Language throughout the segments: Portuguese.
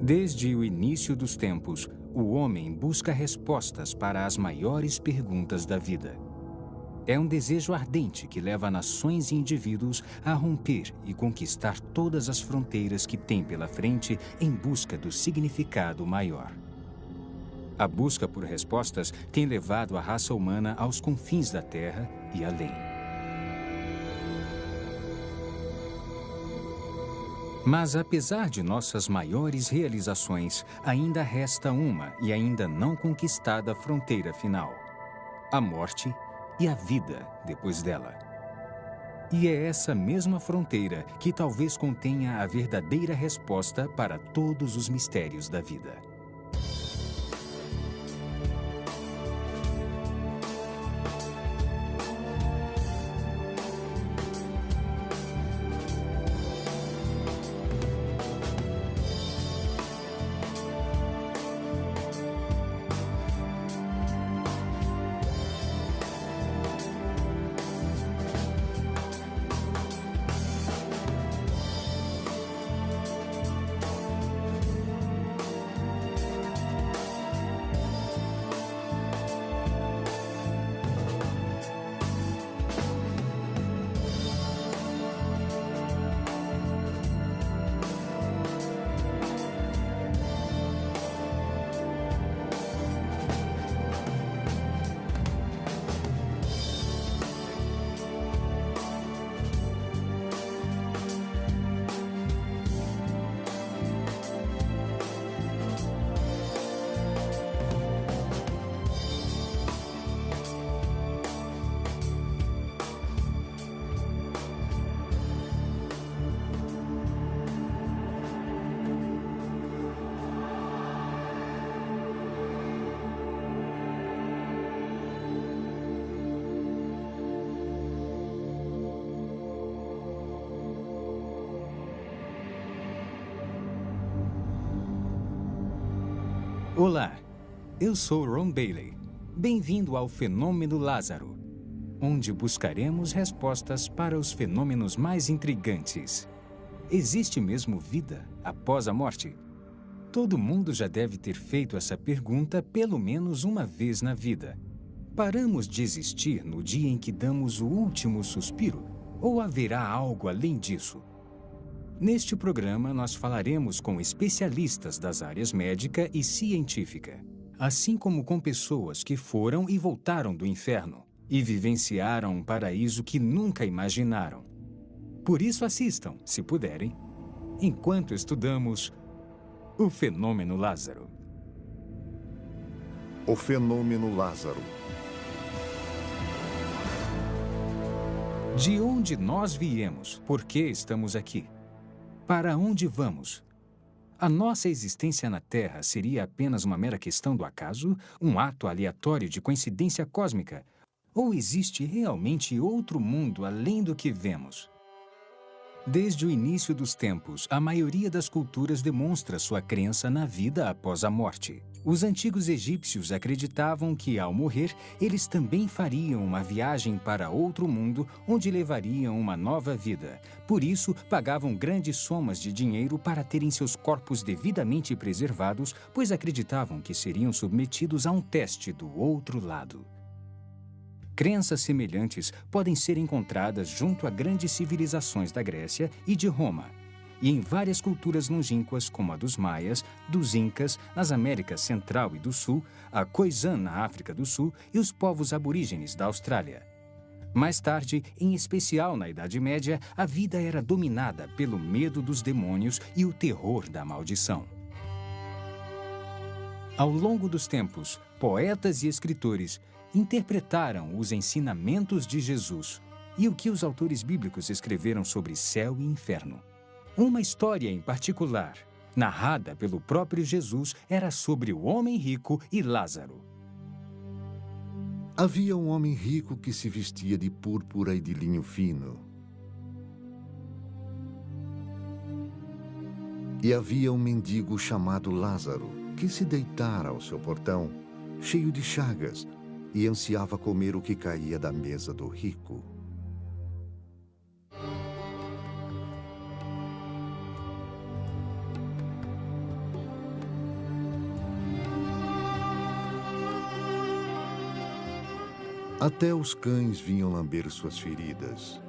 Desde o início dos tempos, o homem busca respostas para as maiores perguntas da vida. É um desejo ardente que leva nações e indivíduos a romper e conquistar todas as fronteiras que tem pela frente em busca do significado maior. A busca por respostas tem levado a raça humana aos confins da Terra e além. Mas, apesar de nossas maiores realizações, ainda resta uma e ainda não conquistada fronteira final: a morte e a vida depois dela. E é essa mesma fronteira que talvez contenha a verdadeira resposta para todos os mistérios da vida. Olá, eu sou Ron Bailey. Bem-vindo ao Fenômeno Lázaro, onde buscaremos respostas para os fenômenos mais intrigantes. Existe mesmo vida após a morte? Todo mundo já deve ter feito essa pergunta pelo menos uma vez na vida. Paramos de existir no dia em que damos o último suspiro? Ou haverá algo além disso? Neste programa, nós falaremos com especialistas das áreas médica e científica, assim como com pessoas que foram e voltaram do inferno e vivenciaram um paraíso que nunca imaginaram. Por isso assistam, se puderem, enquanto estudamos o Fenômeno Lázaro. O Fenômeno Lázaro. De onde nós viemos? Por que estamos aqui? Para onde vamos? A nossa existência na Terra seria apenas uma mera questão do acaso, um ato aleatório de coincidência cósmica? Ou existe realmente outro mundo além do que vemos? Desde o início dos tempos, a maioria das culturas demonstra sua crença na vida após a morte. Os antigos egípcios acreditavam que, ao morrer, eles também fariam uma viagem para outro mundo onde levariam uma nova vida. Por isso, pagavam grandes somas de dinheiro para terem seus corpos devidamente preservados, pois acreditavam que seriam submetidos a um teste do outro lado. Crenças semelhantes podem ser encontradas junto a grandes civilizações da Grécia e de Roma, e em várias culturas longínquas, como a dos Maias, dos Incas, nas Américas Central e do Sul, a Khoisan na África do Sul e os povos aborígenes da Austrália. Mais tarde, em especial na Idade Média, a vida era dominada pelo medo dos demônios e o terror da maldição. Ao longo dos tempos, poetas e escritores interpretaram os ensinamentos de Jesus e o que os autores bíblicos escreveram sobre céu e inferno. Uma história em particular, narrada pelo próprio Jesus, era sobre o homem rico e Lázaro. Havia um homem rico que se vestia de púrpura e de linho fino. E havia um mendigo chamado Lázaro, que se deitara ao seu portão, cheio de chagas, e ansiava comer o que caía da mesa do rico. Até os cães vinham lamber suas feridas.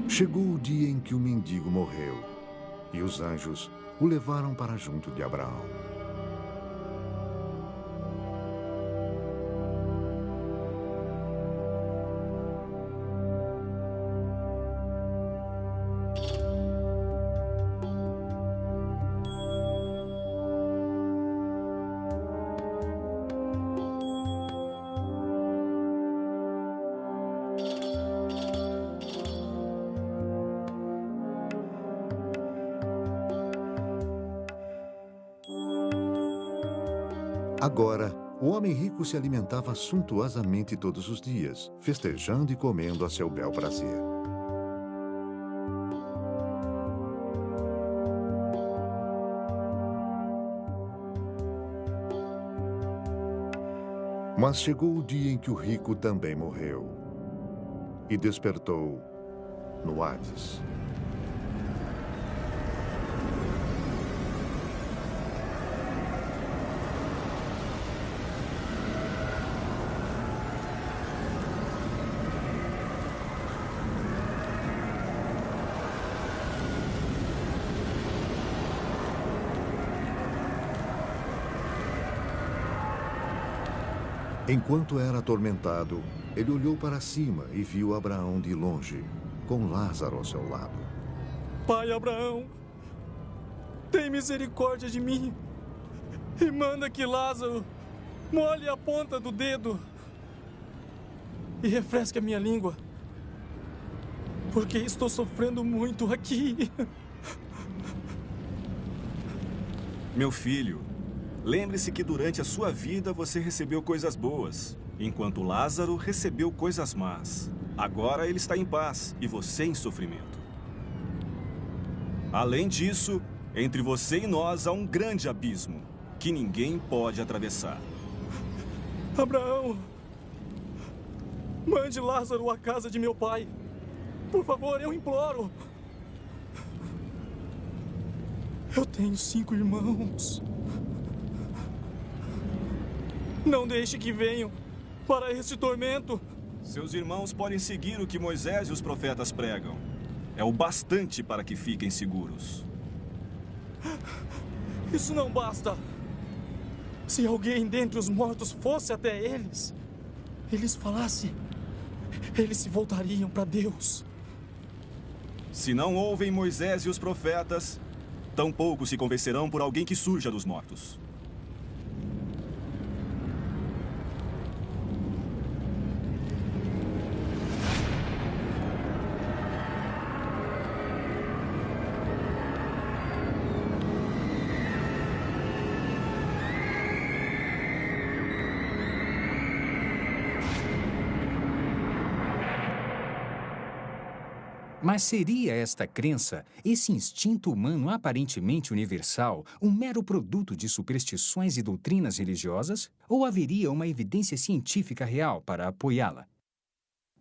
Chegou o dia em que o mendigo morreu, e os anjos o levaram para junto de Abraão. Agora, o homem rico se alimentava suntuosamente todos os dias, festejando e comendo a seu bel prazer. Mas chegou o dia em que o rico também morreu e despertou no Hades. Enquanto era atormentado, ele olhou para cima e viu Abraão de longe, com Lázaro ao seu lado. Pai Abraão, tem misericórdia de mim e manda que Lázaro molhe a ponta do dedo e refresque a minha língua, porque estou sofrendo muito aqui. Meu filho, lembre-se que durante a sua vida você recebeu coisas boas, enquanto Lázaro recebeu coisas más. Agora ele está em paz e você em sofrimento. Além disso, entre você e nós há um grande abismo que ninguém pode atravessar. Abraão, mande Lázaro à casa de meu pai. Por favor, eu imploro. Eu tenho 5 irmãos. Não deixe que venham para este tormento. Seus irmãos podem seguir o que Moisés e os profetas pregam. É o bastante para que fiquem seguros. Isso não basta. Se alguém dentre os mortos fosse até eles, eles falassem, eles se voltariam para Deus. Se não ouvem Moisés e os profetas, tampouco se convencerão por alguém que surja dos mortos. Mas seria esta crença, esse instinto humano aparentemente universal, um mero produto de superstições e doutrinas religiosas? Ou haveria uma evidência científica real para apoiá-la?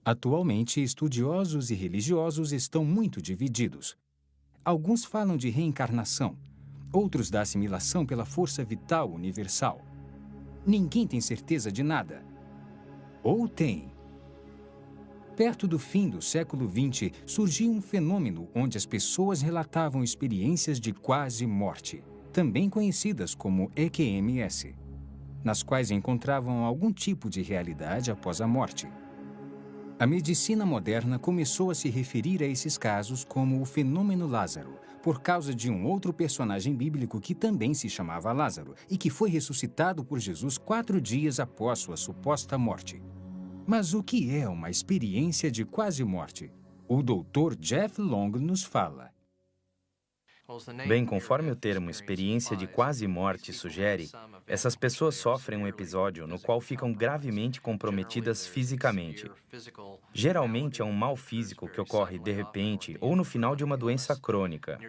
Atualmente, estudiosos e religiosos estão muito divididos. Alguns falam de reencarnação, outros da assimilação pela força vital universal. Ninguém tem certeza de nada. Ou tem? Perto do fim do século XX, surgiu um fenômeno onde as pessoas relatavam experiências de quase morte, também conhecidas como EQMS, nas quais encontravam algum tipo de realidade após a morte. A medicina moderna começou a se referir a esses casos como o fenômeno Lázaro, por causa de um outro personagem bíblico que também se chamava Lázaro e que foi ressuscitado por Jesus 4 dias após sua suposta morte. Mas o que é uma experiência de quase morte? O Dr. Jeff Long nos fala. Bem, conforme o termo experiência de quase morte sugere, essas pessoas sofrem um episódio no qual ficam gravemente comprometidas fisicamente. Geralmente é um mal físico que ocorre de repente ou no final de uma doença crônica.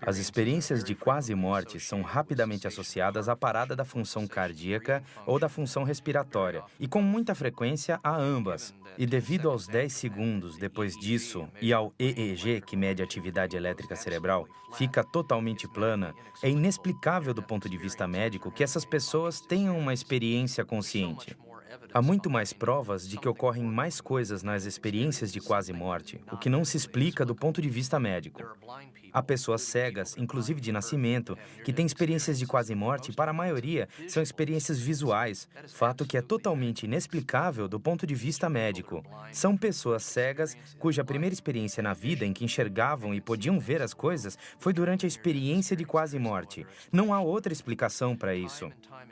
As experiências de quase morte são rapidamente associadas à parada da função cardíaca ou da função respiratória, e com muita frequência a ambas. E devido aos 10 segundos depois disso e ao EEG, que mede a atividade elétrica cerebral, fica totalmente plana, é inexplicável do ponto de vista médico que essas pessoas tenham uma experiência consciente. Há muito mais provas de que ocorrem mais coisas nas experiências de quase morte, o que não se explica do ponto de vista médico. Há pessoas cegas, inclusive de nascimento, que têm experiências de quase morte e, para a maioria, são experiências visuais, fato que é totalmente inexplicável do ponto de vista médico. São pessoas cegas cuja primeira experiência na vida em que enxergavam e podiam ver as coisas foi durante a experiência de quase morte. Não há outra explicação para isso.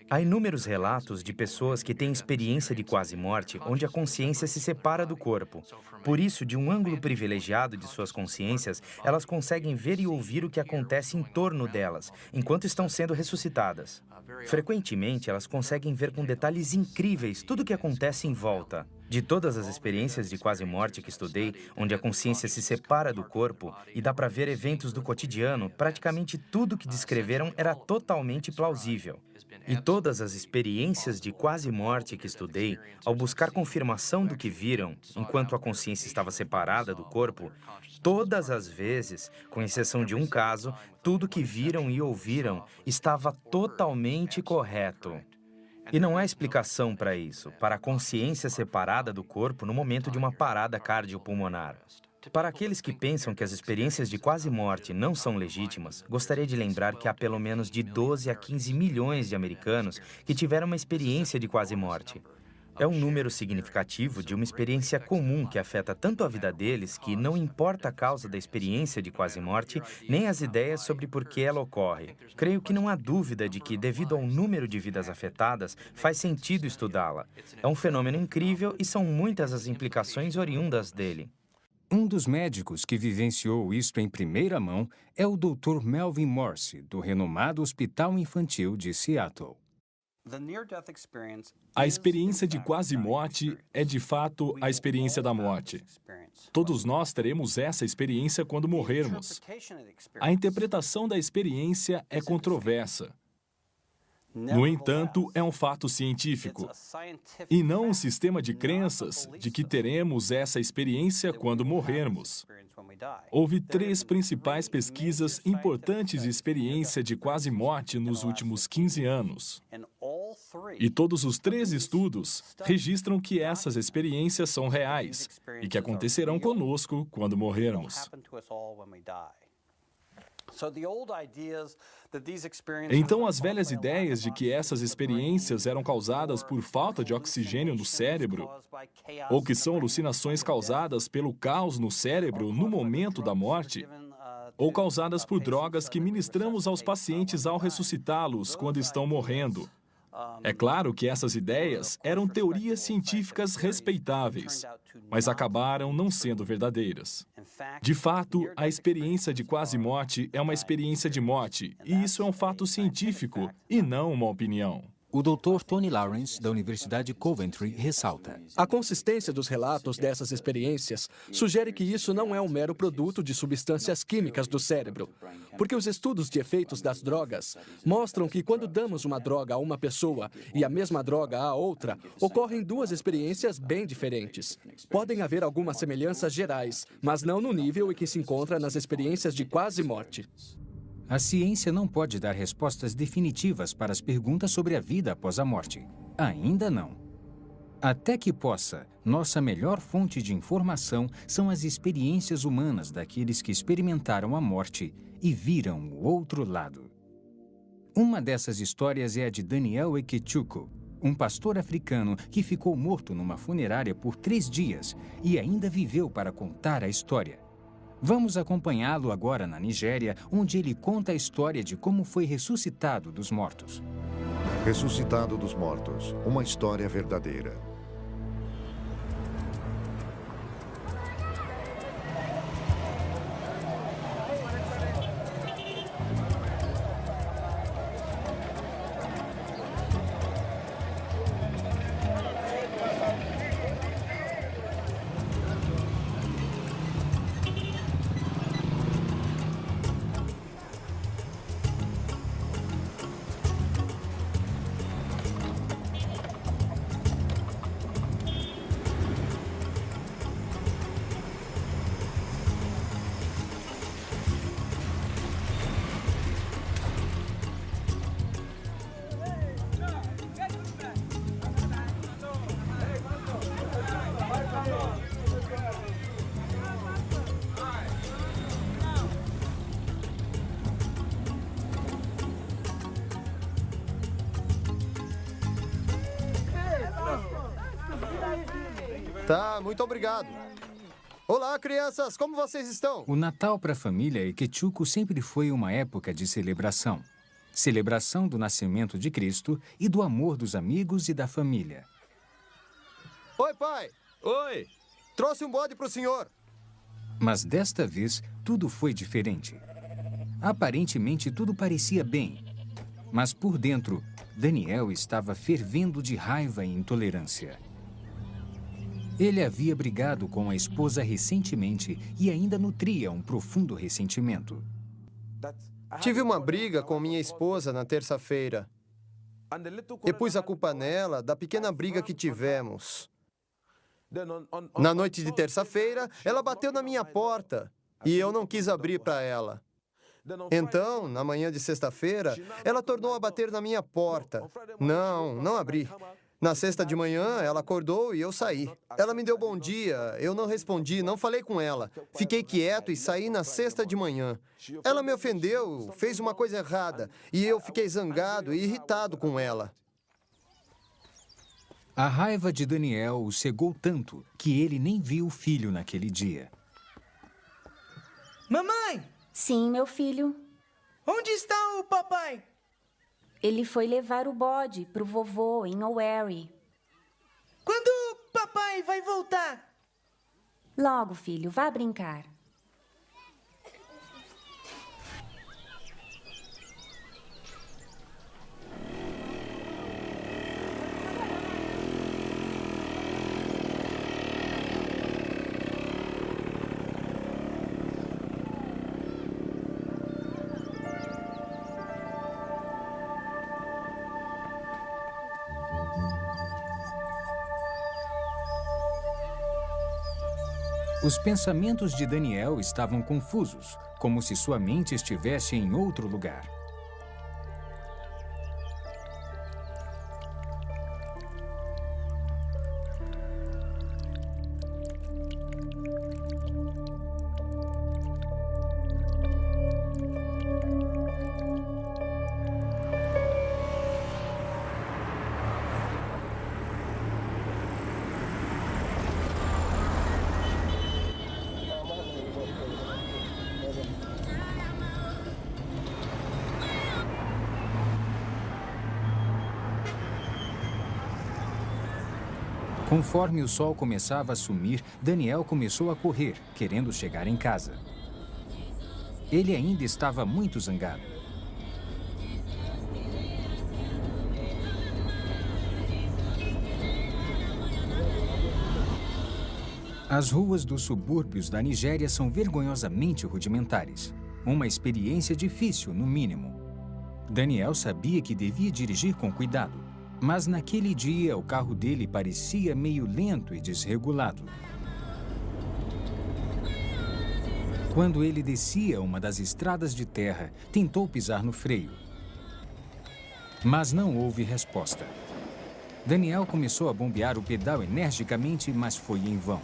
Há inúmeros relatos de pessoas que têm experiência de quase morte onde a consciência se separa do corpo. Por isso, de um ângulo privilegiado de suas consciências, elas conseguem ver e ouvir o que acontece em torno delas, enquanto estão sendo ressuscitadas. Frequentemente, elas conseguem ver com detalhes incríveis tudo o que acontece em volta. De todas as experiências de quase morte que estudei, onde a consciência se separa do corpo e dá para ver eventos do cotidiano, praticamente tudo que descreveram era totalmente plausível. E todas as experiências de quase morte que estudei, ao buscar confirmação do que viram, enquanto a consciência estava separada do corpo, todas as vezes, com exceção de um caso, tudo que viram e ouviram estava totalmente correto. E não há explicação para isso, para a consciência separada do corpo no momento de uma parada cardiopulmonar. Para aqueles que pensam que as experiências de quase morte não são legítimas, gostaria de lembrar que há pelo menos de 12 a 15 milhões de americanos que tiveram uma experiência de quase morte. É um número significativo de uma experiência comum que afeta tanto a vida deles que não importa a causa da experiência de quase morte, nem as ideias sobre por que ela ocorre. Creio que não há dúvida de que, devido ao número de vidas afetadas, faz sentido estudá-la. É um fenômeno incrível e são muitas as implicações oriundas dele. Um dos médicos que vivenciou isto em primeira mão é o Dr. Melvin Morse, do renomado Hospital Infantil de Seattle. A experiência de quase morte é, de fato, a experiência da morte. Todos nós teremos essa experiência quando morrermos. A interpretação da experiência é controversa. No entanto, é um fato científico, e não um sistema de crenças de que teremos essa experiência quando morrermos. Houve 3 principais pesquisas importantes de experiência de quase morte nos últimos 15 anos. E todos os 3 estudos registram que essas experiências são reais e que acontecerão conosco quando morrermos. Então, as velhas ideias de que essas experiências eram causadas por falta de oxigênio no cérebro, ou que são alucinações causadas pelo caos no cérebro no momento da morte, ou causadas por drogas que ministramos aos pacientes ao ressuscitá-los quando estão morrendo. É claro que essas ideias eram teorias científicas respeitáveis, mas acabaram não sendo verdadeiras. De fato, a experiência de quase morte é uma experiência de morte, e isso é um fato científico e não uma opinião. O Dr. Tony Lawrence, da Universidade de Coventry, ressalta: a consistência dos relatos dessas experiências sugere que isso não é um mero produto de substâncias químicas do cérebro, porque os estudos de efeitos das drogas mostram que quando damos uma droga a uma pessoa e a mesma droga a outra, ocorrem 2 experiências bem diferentes. Podem haver algumas semelhanças gerais, mas não no nível em que se encontra nas experiências de quase morte. A ciência não pode dar respostas definitivas para as perguntas sobre a vida após a morte. Ainda não. Até que possa, nossa melhor fonte de informação são as experiências humanas daqueles que experimentaram a morte e viram o outro lado. Uma dessas histórias é a de Daniel Ekechuko, um pastor africano que ficou morto numa funerária por 3 dias e ainda viveu para contar a história. Vamos acompanhá-lo agora na Nigéria, onde ele conta a história de como foi ressuscitado dos mortos. Ressuscitado dos mortos, uma história verdadeira. Tá, muito obrigado. Olá, crianças, como vocês estão? O Natal para a família Ekechukwu sempre foi uma época de celebração. Celebração do nascimento de Cristo e do amor dos amigos e da família. Oi, pai. Oi! Trouxe um bode pro senhor. Mas desta vez, tudo foi diferente. Aparentemente, tudo parecia bem. Mas por dentro, Daniel estava fervendo de raiva e intolerância. Ele havia brigado com a esposa recentemente e ainda nutria um profundo ressentimento. Tive uma briga com minha esposa na terça-feira. E pus a culpa nela da pequena briga que tivemos. Na noite de terça-feira, ela bateu na minha porta e eu não quis abrir para ela. Então, na manhã de sexta-feira, ela tornou a bater na minha porta. Não abri. Na sexta de manhã, ela acordou e eu saí. Ela me deu bom dia, eu não respondi, não falei com ela. Fiquei quieto e saí na sexta de manhã. Ela me ofendeu, fez uma coisa errada, e eu fiquei zangado e irritado com ela. A raiva de Daniel o cegou tanto que ele nem viu o filho naquele dia. Mamãe! Sim, meu filho. Onde está o papai? Ele foi levar o bode pro vovô em Owerri. Quando o papai vai voltar? Logo, filho, vá brincar. Os pensamentos de Daniel estavam confusos, como se sua mente estivesse em outro lugar. Conforme o sol começava a sumir, Daniel começou a correr, querendo chegar em casa. Ele ainda estava muito zangado. As ruas dos subúrbios da Nigéria são vergonhosamente rudimentares. Uma experiência difícil, no mínimo. Daniel sabia que devia dirigir com cuidado. Mas naquele dia, o carro dele parecia meio lento e desregulado. Quando ele descia uma das estradas de terra, tentou pisar no freio. Mas não houve resposta. Daniel começou a bombear o pedal energicamente, mas foi em vão.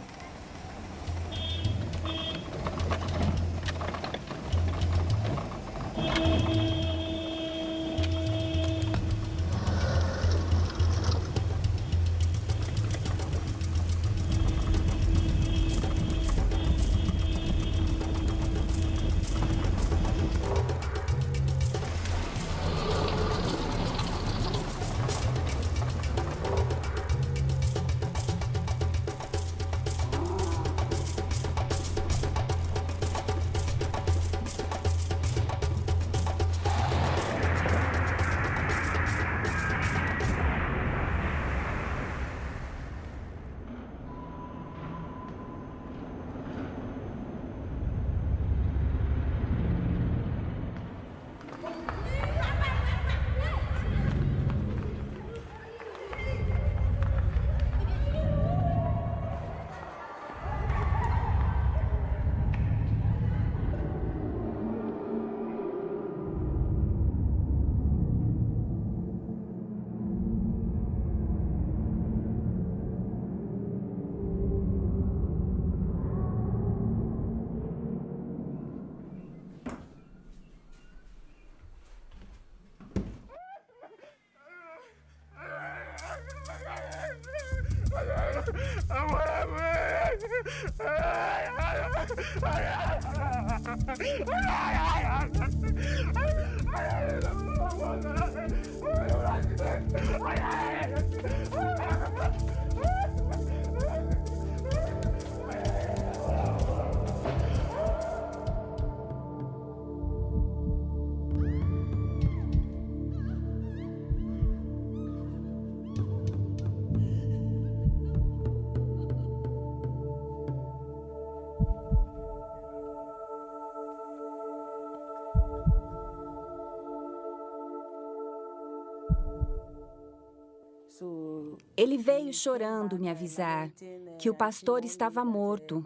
Ele veio chorando me avisar que o pastor estava morto,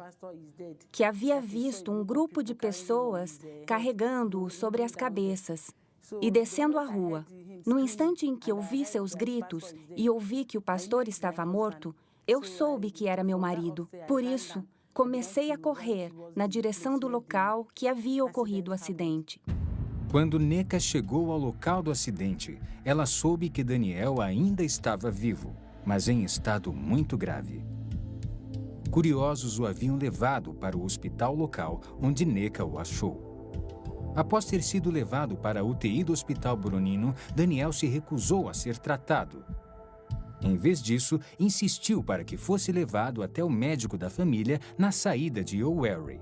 que havia visto um grupo de pessoas carregando-o sobre as cabeças e descendo a rua. No instante em que ouvi seus gritos e ouvi que o pastor estava morto, eu soube que era meu marido. Por isso, comecei a correr na direção do local que havia ocorrido o acidente. Quando Nneka chegou ao local do acidente, ela soube que Daniel ainda estava vivo, mas em estado muito grave. Curiosos o haviam levado para o hospital local, onde Nneka o achou. Após ter sido levado para a UTI do Hospital Boronino, Daniel se recusou a ser tratado. Em vez disso, insistiu para que fosse levado até o médico da família na saída de O'Wary.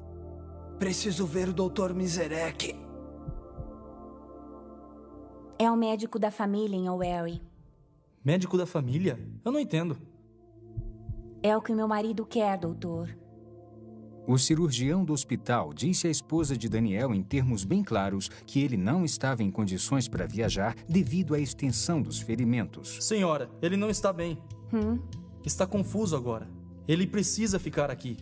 Preciso ver o Dr. Miserek. É o médico da família em O'Wary. Médico da família? Eu não entendo. É o que meu marido quer, doutor. O cirurgião do hospital disse à esposa de Daniel em termos bem claros que ele não estava em condições para viajar devido à extensão dos ferimentos. Senhora, ele não está bem. Está confuso agora. Ele precisa ficar aqui.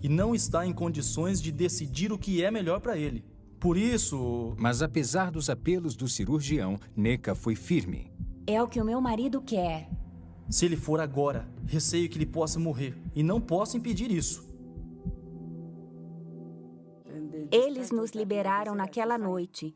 E não está em condições de decidir o que é melhor para ele. Por isso... Mas apesar dos apelos do cirurgião, Nneka foi firme. É o que o meu marido quer. Se ele for agora, receio que ele possa morrer. E não posso impedir isso. Eles nos liberaram naquela noite.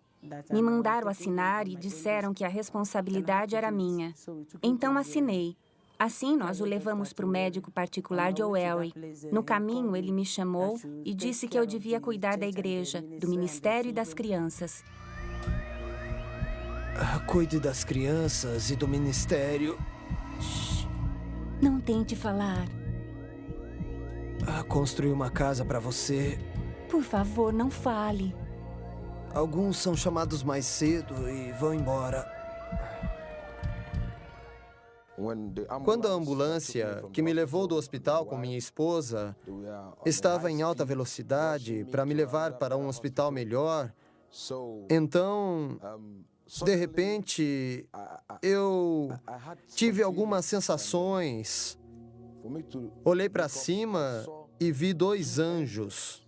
Me mandaram assinar e disseram que a responsabilidade era minha. Então assinei. Assim, nós o levamos para o médico particular de O'Wary. No caminho, ele me chamou e disse que eu devia cuidar da igreja, do ministério e das crianças. Cuide das crianças e do ministério. Não tente falar. Construir uma casa para você. Por favor, não fale. Alguns são chamados mais cedo e vão embora. Quando a ambulância que me levou do hospital com minha esposa estava em alta velocidade para me levar para um hospital melhor, então, de repente, eu tive algumas sensações. Olhei para cima e vi 2 anjos.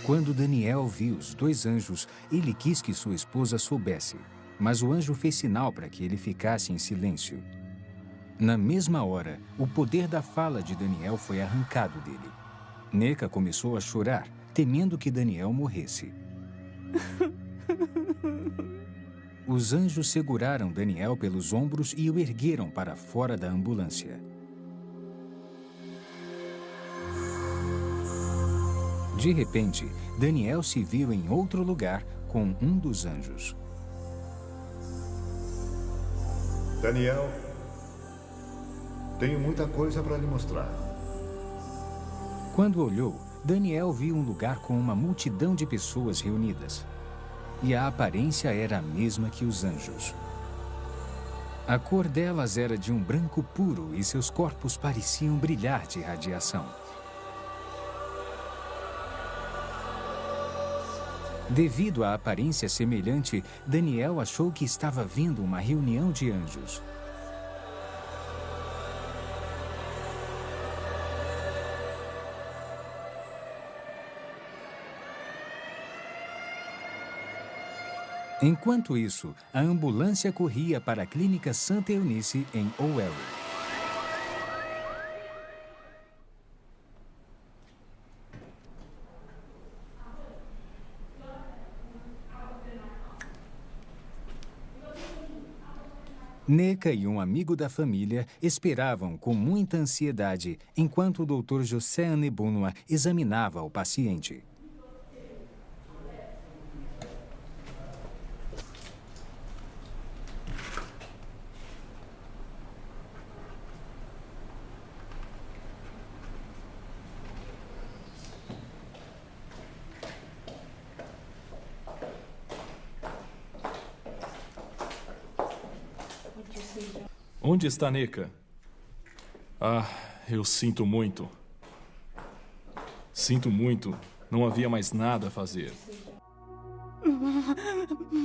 Quando Daniel viu os 2 anjos, ele quis que sua esposa soubesse. Mas o anjo fez sinal para que ele ficasse em silêncio. Na mesma hora, o poder da fala de Daniel foi arrancado dele. Nneka começou a chorar, temendo que Daniel morresse. Os anjos seguraram Daniel pelos ombros e o ergueram para fora da ambulância. De repente, Daniel se viu em outro lugar com um dos anjos. Daniel, tenho muita coisa para lhe mostrar. Quando olhou, Daniel viu um lugar com uma multidão de pessoas reunidas. E a aparência era a mesma que os anjos. A cor delas era de um branco puro e seus corpos pareciam brilhar de radiação. Devido à aparência semelhante, Daniel achou que estava vendo uma reunião de anjos. Enquanto isso, a ambulância corria para a Clínica Santa Eunice, em O'Wary. Neka e um amigo da família esperavam com muita ansiedade enquanto o Dr. José Anebunua examinava o paciente. Onde está Neka? Ah, eu sinto muito. Sinto muito. Não havia mais nada a fazer.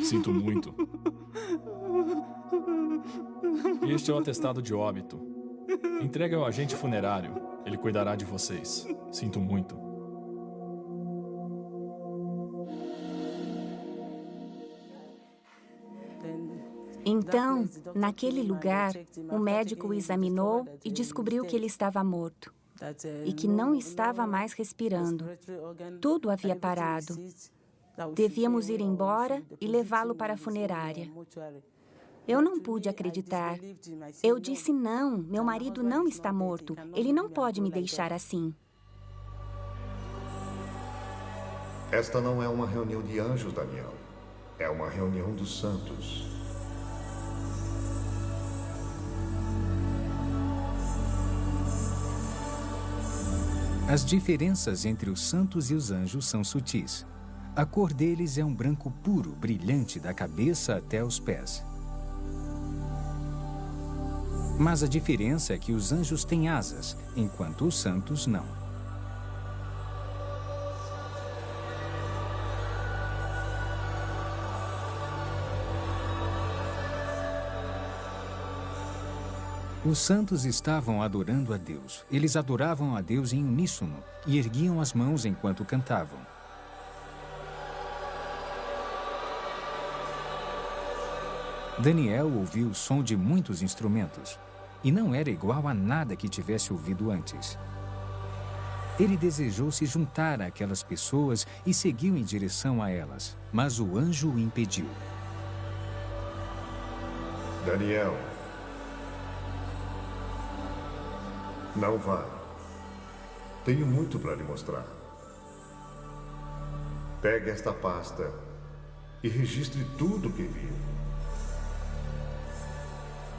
Sinto muito. Este é o atestado de óbito. Entregue ao agente funerário. Ele cuidará de vocês. Sinto muito. Então, naquele lugar, o médico o examinou e descobriu que ele estava morto e que não estava mais respirando. Tudo havia parado. Devíamos ir embora e levá-lo para a funerária. Eu não pude acreditar. Eu disse não, meu marido não está morto. Ele não pode me deixar assim. Esta não é uma reunião de anjos, Daniel. É uma reunião dos santos. As diferenças entre os santos e os anjos são sutis. A cor deles é um branco puro, brilhante da cabeça até os pés. Mas a diferença é que os anjos têm asas, enquanto os santos não. Os santos estavam adorando a Deus. Eles adoravam a Deus em uníssono e erguiam as mãos enquanto cantavam. Daniel ouviu o som de muitos instrumentos e não era igual a nada que tivesse ouvido antes. Ele desejou se juntar àquelas pessoas e seguiu em direção a elas, mas o anjo o impediu. Daniel, não vá. Tenho muito para lhe mostrar. Pegue esta pasta e registre tudo o que viu.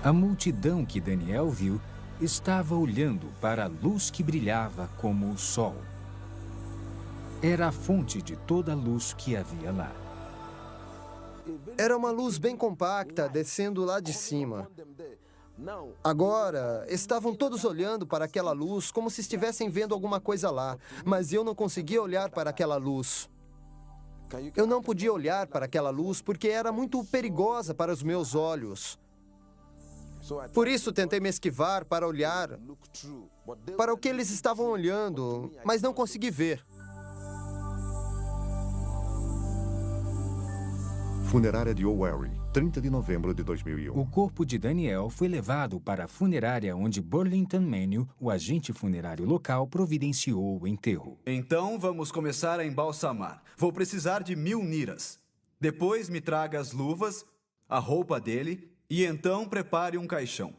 A multidão que Daniel viu estava olhando para a luz que brilhava como o sol. Era a fonte de toda a luz que havia lá. Era uma luz bem compacta, descendo lá de cima. Agora, estavam todos olhando para aquela luz como se estivessem vendo alguma coisa lá, mas eu não conseguia olhar para aquela luz. Eu não podia olhar para aquela luz porque era muito perigosa para os meus olhos. Por isso, tentei me esquivar para olhar para o que eles estavam olhando, mas não consegui ver. Funerária de Owerri, 30 de novembro de 2001. O corpo de Daniel foi levado para a funerária onde Burlington Manio, o agente funerário local, providenciou o enterro. Então, vamos começar a embalsamar. Vou precisar de 1000 niras. Depois me traga as luvas, a roupa dele, e então prepare um caixão.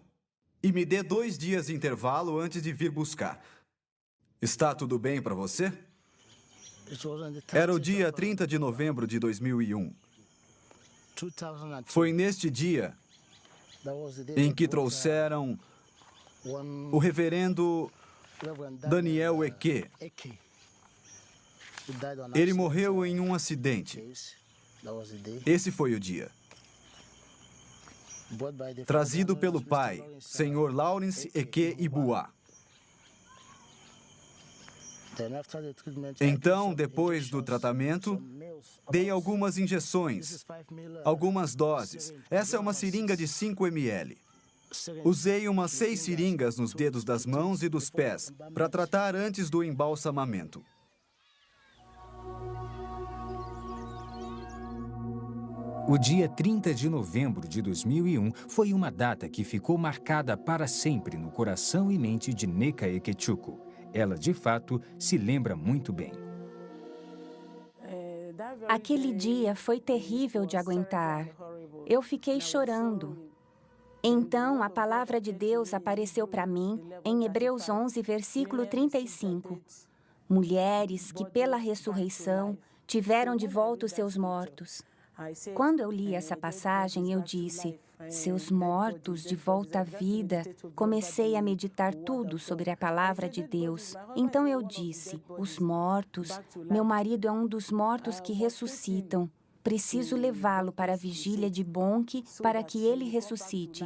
E me dê 2 dias de intervalo antes de vir buscar. Está tudo bem para você? Era o dia 30 de novembro de 2001. Foi neste dia em que trouxeram o reverendo Daniel Eke. Ele morreu em um acidente. Esse foi o dia. Trazido pelo pai, Sr. Lawrence Eke Ibua. Então, depois do tratamento, dei algumas injeções, algumas doses. Essa é uma seringa de 5 ml. Usei umas 6 seringas nos dedos das mãos e dos pés para tratar antes do embalsamamento. O dia 30 de novembro de 2001 foi uma data que ficou marcada para sempre no coração e mente de Neka Ekechukwu. Ela, de fato, se lembra muito bem. Aquele dia foi terrível de aguentar. Eu fiquei chorando. Então, a palavra de Deus apareceu para mim em Hebreus 11, versículo 35. Mulheres que, pela ressurreição, tiveram de volta os seus mortos. Quando eu li essa passagem, eu disse, seus mortos de volta à vida. Comecei a meditar tudo sobre a palavra de Deus. Então eu disse, os mortos, meu marido é um dos mortos que ressuscitam. Preciso levá-lo para a vigília de Bonk para que ele ressuscite.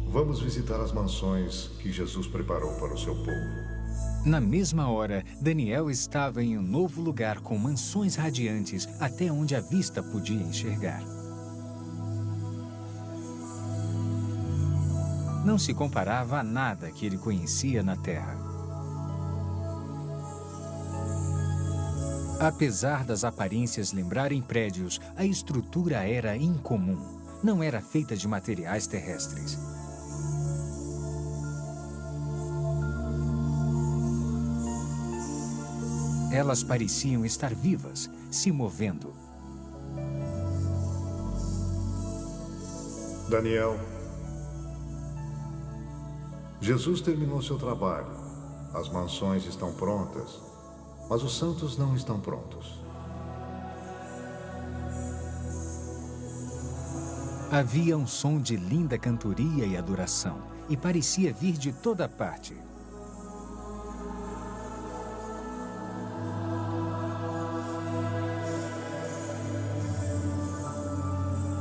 Vamos visitar as mansões que Jesus preparou para o seu povo. Na mesma hora, Daniel estava em um novo lugar com mansões radiantes até onde a vista podia enxergar. Não se comparava a nada que ele conhecia na Terra. Apesar das aparências lembrarem prédios, a estrutura era incomum. Não era feita de materiais terrestres. Elas pareciam estar vivas, se movendo. Daniel, Jesus terminou seu trabalho. As mansões estão prontas, mas os santos não estão prontos. Havia um som de linda cantoria e adoração, e parecia vir de toda parte.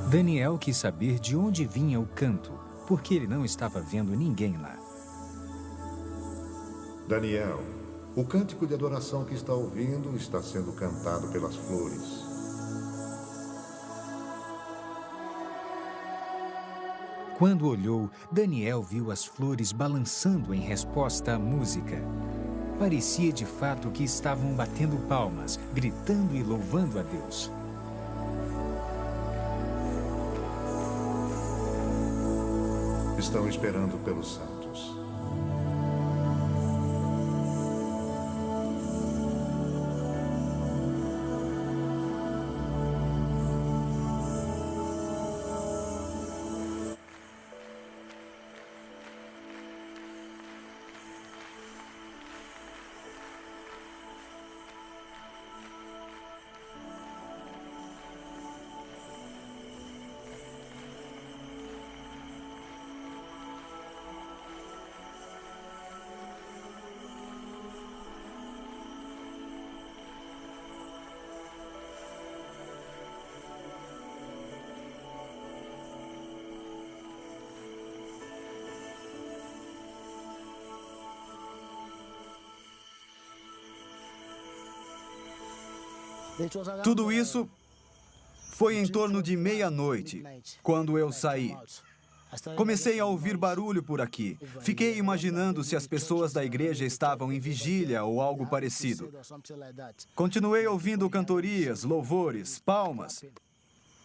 Daniel quis saber de onde vinha o canto, porque ele não estava vendo ninguém lá. Daniel, o cântico de adoração que está ouvindo está sendo cantado pelas flores. Quando olhou, Daniel viu as flores balançando em resposta à música. Parecia de fato que estavam batendo palmas, gritando e louvando a Deus. Estão esperando pelos santos. Tudo isso foi em torno de meia-noite, quando eu saí. Comecei a ouvir barulho por aqui. Fiquei imaginando se as pessoas da igreja estavam em vigília ou algo parecido. Continuei ouvindo cantorias, louvores, palmas.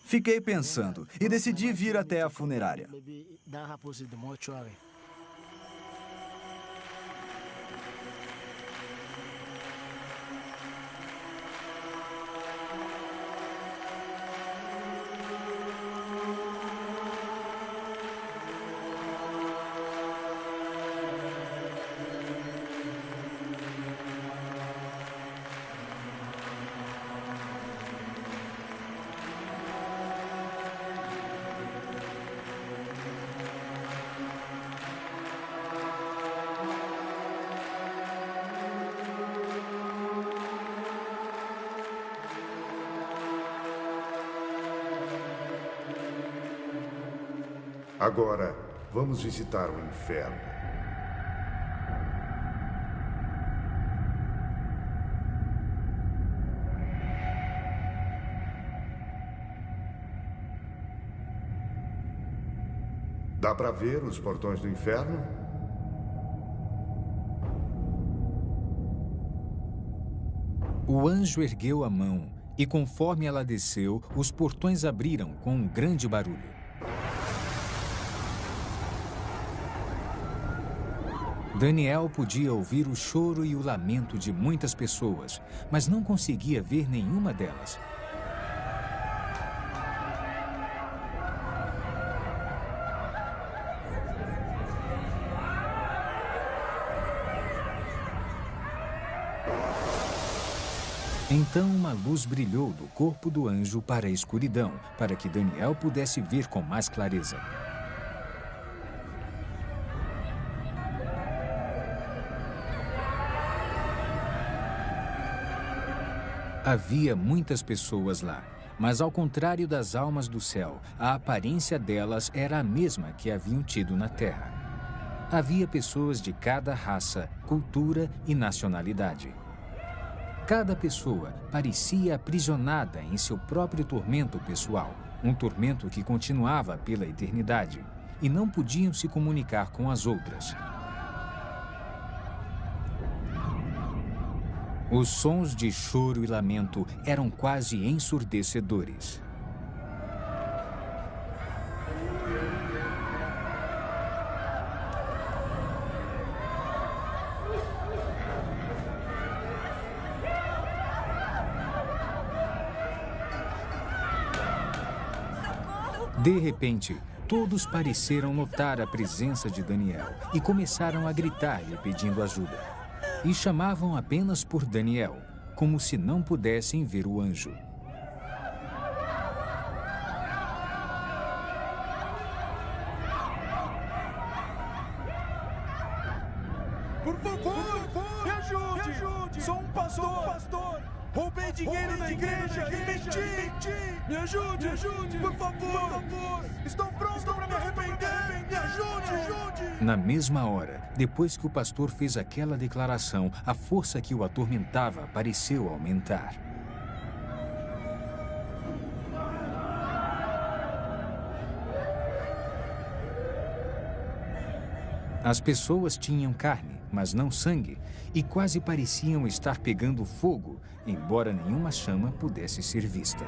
Fiquei pensando e decidi vir até a funerária. Agora, vamos visitar o inferno. Dá para ver os portões do inferno? O anjo ergueu a mão e, conforme ela desceu, os portões abriram com um grande barulho. Daniel podia ouvir o choro e o lamento de muitas pessoas, mas não conseguia ver nenhuma delas. Então uma luz brilhou do corpo do anjo para a escuridão, para que Daniel pudesse ver com mais clareza. Havia muitas pessoas lá, mas ao contrário das almas do céu, a aparência delas era a mesma que haviam tido na terra. Havia pessoas de cada raça, cultura e nacionalidade. Cada pessoa parecia aprisionada em seu próprio tormento pessoal, um tormento que continuava pela eternidade, e não podiam se comunicar com as outras. Os sons de choro e lamento eram quase ensurdecedores. De repente, todos pareceram notar a presença de Daniel e começaram a gritar-lhe pedindo ajuda. E chamavam apenas por Daniel, como se não pudessem ver o anjo. Por favor, me ajude! Sou um pastor! Roubei dinheiro da igreja e menti! Me ajude! Por favor! Estou pronto para me arrepender! Me ajude! Na mesma hora, depois que o pastor fez aquela declaração, a força que o atormentava pareceu aumentar. As pessoas tinham carne, mas não sangue, e quase pareciam estar pegando fogo, embora nenhuma chama pudesse ser vista.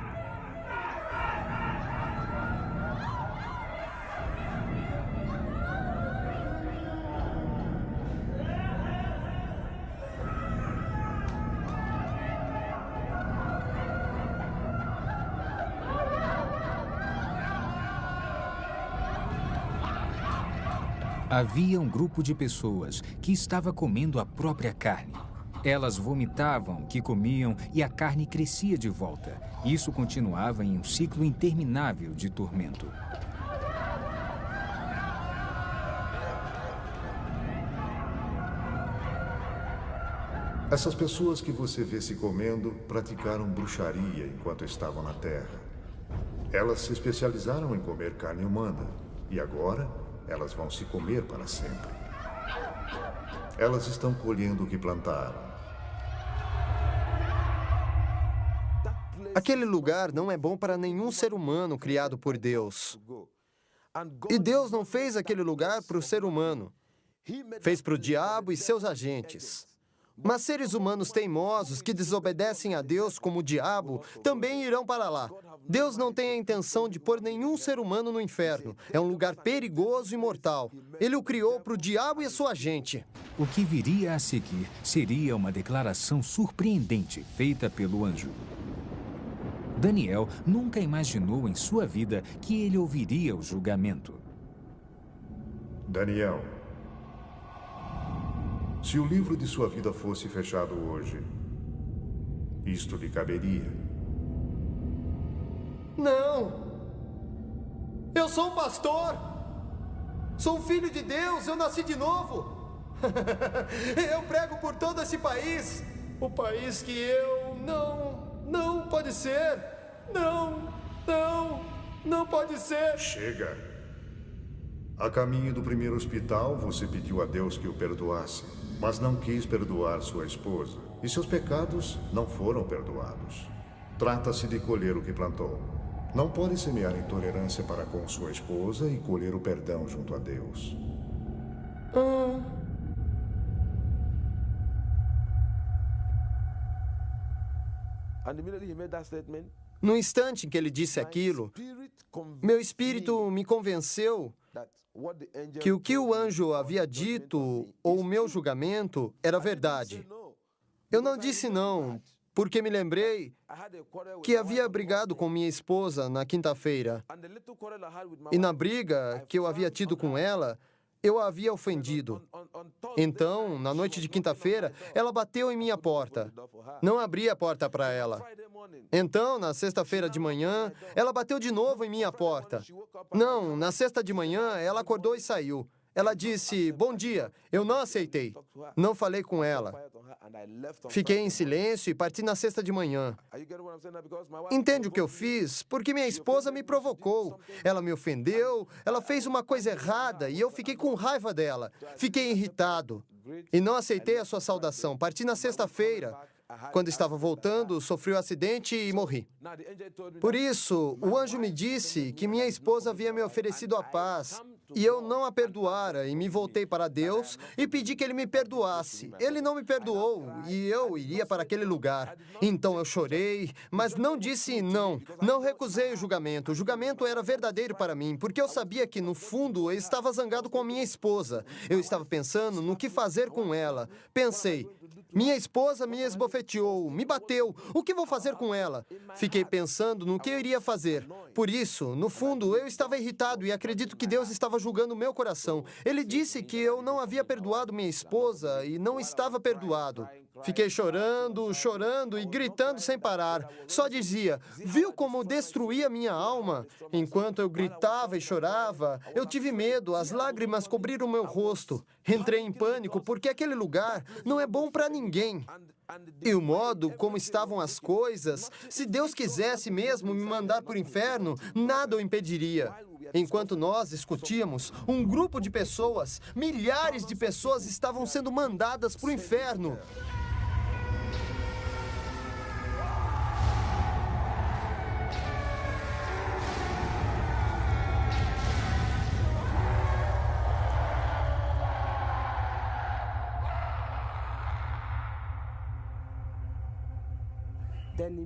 Havia um grupo de pessoas que estava comendo a própria carne. Elas vomitavam o que comiam e a carne crescia de volta. Isso continuava em um ciclo interminável de tormento. Essas pessoas que você vê se comendo praticaram bruxaria enquanto estavam na Terra. Elas se especializaram em comer carne humana e agora elas vão se comer para sempre. Elas estão colhendo o que plantaram. Aquele lugar não é bom para nenhum ser humano criado por Deus. E Deus não fez aquele lugar para o ser humano. Fez para o diabo e seus agentes. Mas seres humanos teimosos que desobedecem a Deus como o diabo também irão para lá. Deus não tem a intenção de pôr nenhum ser humano no inferno. É um lugar perigoso e mortal. Ele o criou para o diabo e a sua gente. O que viria a seguir seria uma declaração surpreendente feita pelo anjo. Daniel nunca imaginou em sua vida que ele ouviria o julgamento. Daniel, se o livro de sua vida fosse fechado hoje, isto lhe caberia? Não! Eu sou um pastor! Sou um filho de Deus, eu nasci de novo! Eu prego por todo esse país! O país que eu não pode ser! Não pode ser! Chega! A caminho do primeiro hospital, você pediu a Deus que o perdoasse, mas não quis perdoar sua esposa. E seus pecados não foram perdoados. Trata-se de colher o que plantou. Não pode semear intolerância para com sua esposa e colher o perdão junto a Deus. No instante em que ele disse aquilo, meu espírito me convenceu que o que o anjo havia dito, ou o meu julgamento, era verdade. Eu não disse não, porque me lembrei que havia brigado com minha esposa na quinta-feira. E na briga que eu havia tido com ela, eu a havia ofendido. Então, na noite de quinta-feira, ela bateu em minha porta. Não abri a porta para ela. Então, na sexta-feira de manhã, ela bateu de novo em minha porta. Não, na sexta de manhã, ela acordou e saiu. Ela disse, bom dia. Eu não aceitei. Não falei com ela. Fiquei em silêncio e parti na sexta de manhã. Entende o que eu fiz? Porque minha esposa me provocou. Ela me ofendeu, ela fez uma coisa errada e eu fiquei com raiva dela. Fiquei irritado. E não aceitei a sua saudação. Parti na sexta-feira. Quando estava voltando, sofri um acidente e morri. Por isso, o anjo me disse que minha esposa havia me oferecido a paz e eu não a perdoara, e me voltei para Deus e pedi que Ele me perdoasse. Ele não me perdoou e eu iria para aquele lugar. Então eu chorei, mas não disse não. Não recusei o julgamento. O julgamento era verdadeiro para mim, porque eu sabia que, no fundo, eu estava zangado com a minha esposa. Eu estava pensando no que fazer com ela. Pensei, minha esposa me esbofeteou, me bateu. O que vou fazer com ela? Fiquei pensando no que eu iria fazer. Por isso, no fundo, eu estava irritado e acredito que Deus estava julgando o meu coração. Ele disse que eu não havia perdoado minha esposa e não estava perdoado. Fiquei chorando, chorando e gritando sem parar. Só dizia, viu como destruía minha alma? Enquanto eu gritava e chorava, eu tive medo, as lágrimas cobriram meu rosto. Entrei em pânico porque aquele lugar não é bom para ninguém. E o modo como estavam as coisas, se Deus quisesse mesmo me mandar para o inferno, nada o impediria. Enquanto nós discutíamos, um grupo de pessoas, milhares de pessoas estavam sendo mandadas para o inferno.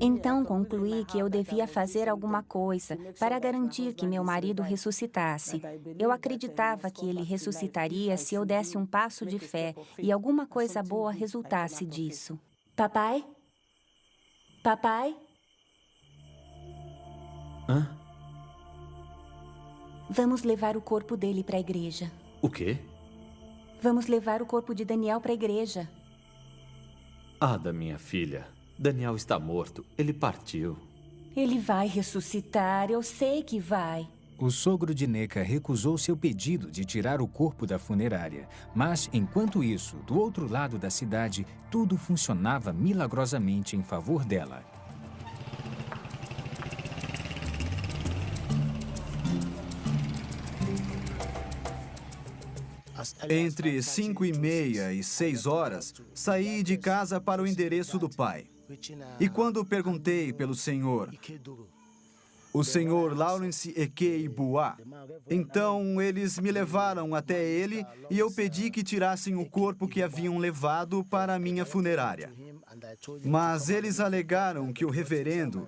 Então concluí que eu devia fazer alguma coisa para garantir que meu marido ressuscitasse. Eu acreditava que ele ressuscitaria se eu desse um passo de fé e alguma coisa boa resultasse disso. Papai? Papai? Hã? Vamos levar o corpo dele para a igreja. O quê? Vamos levar o corpo de Daniel para a igreja. Ada, minha filha. Daniel está morto. Ele partiu. Ele vai ressuscitar, eu sei que vai. O sogro de Neca recusou seu pedido de tirar o corpo da funerária. Mas, enquanto isso, do outro lado da cidade, tudo funcionava milagrosamente em favor dela. Entre 5:30 e 6 horas, saí de casa para o endereço do pai. E quando perguntei pelo senhor, o senhor Lawrence Ekei Boa, então eles me levaram até ele e eu pedi que tirassem o corpo que haviam levado para a minha funerária. Mas eles alegaram que o reverendo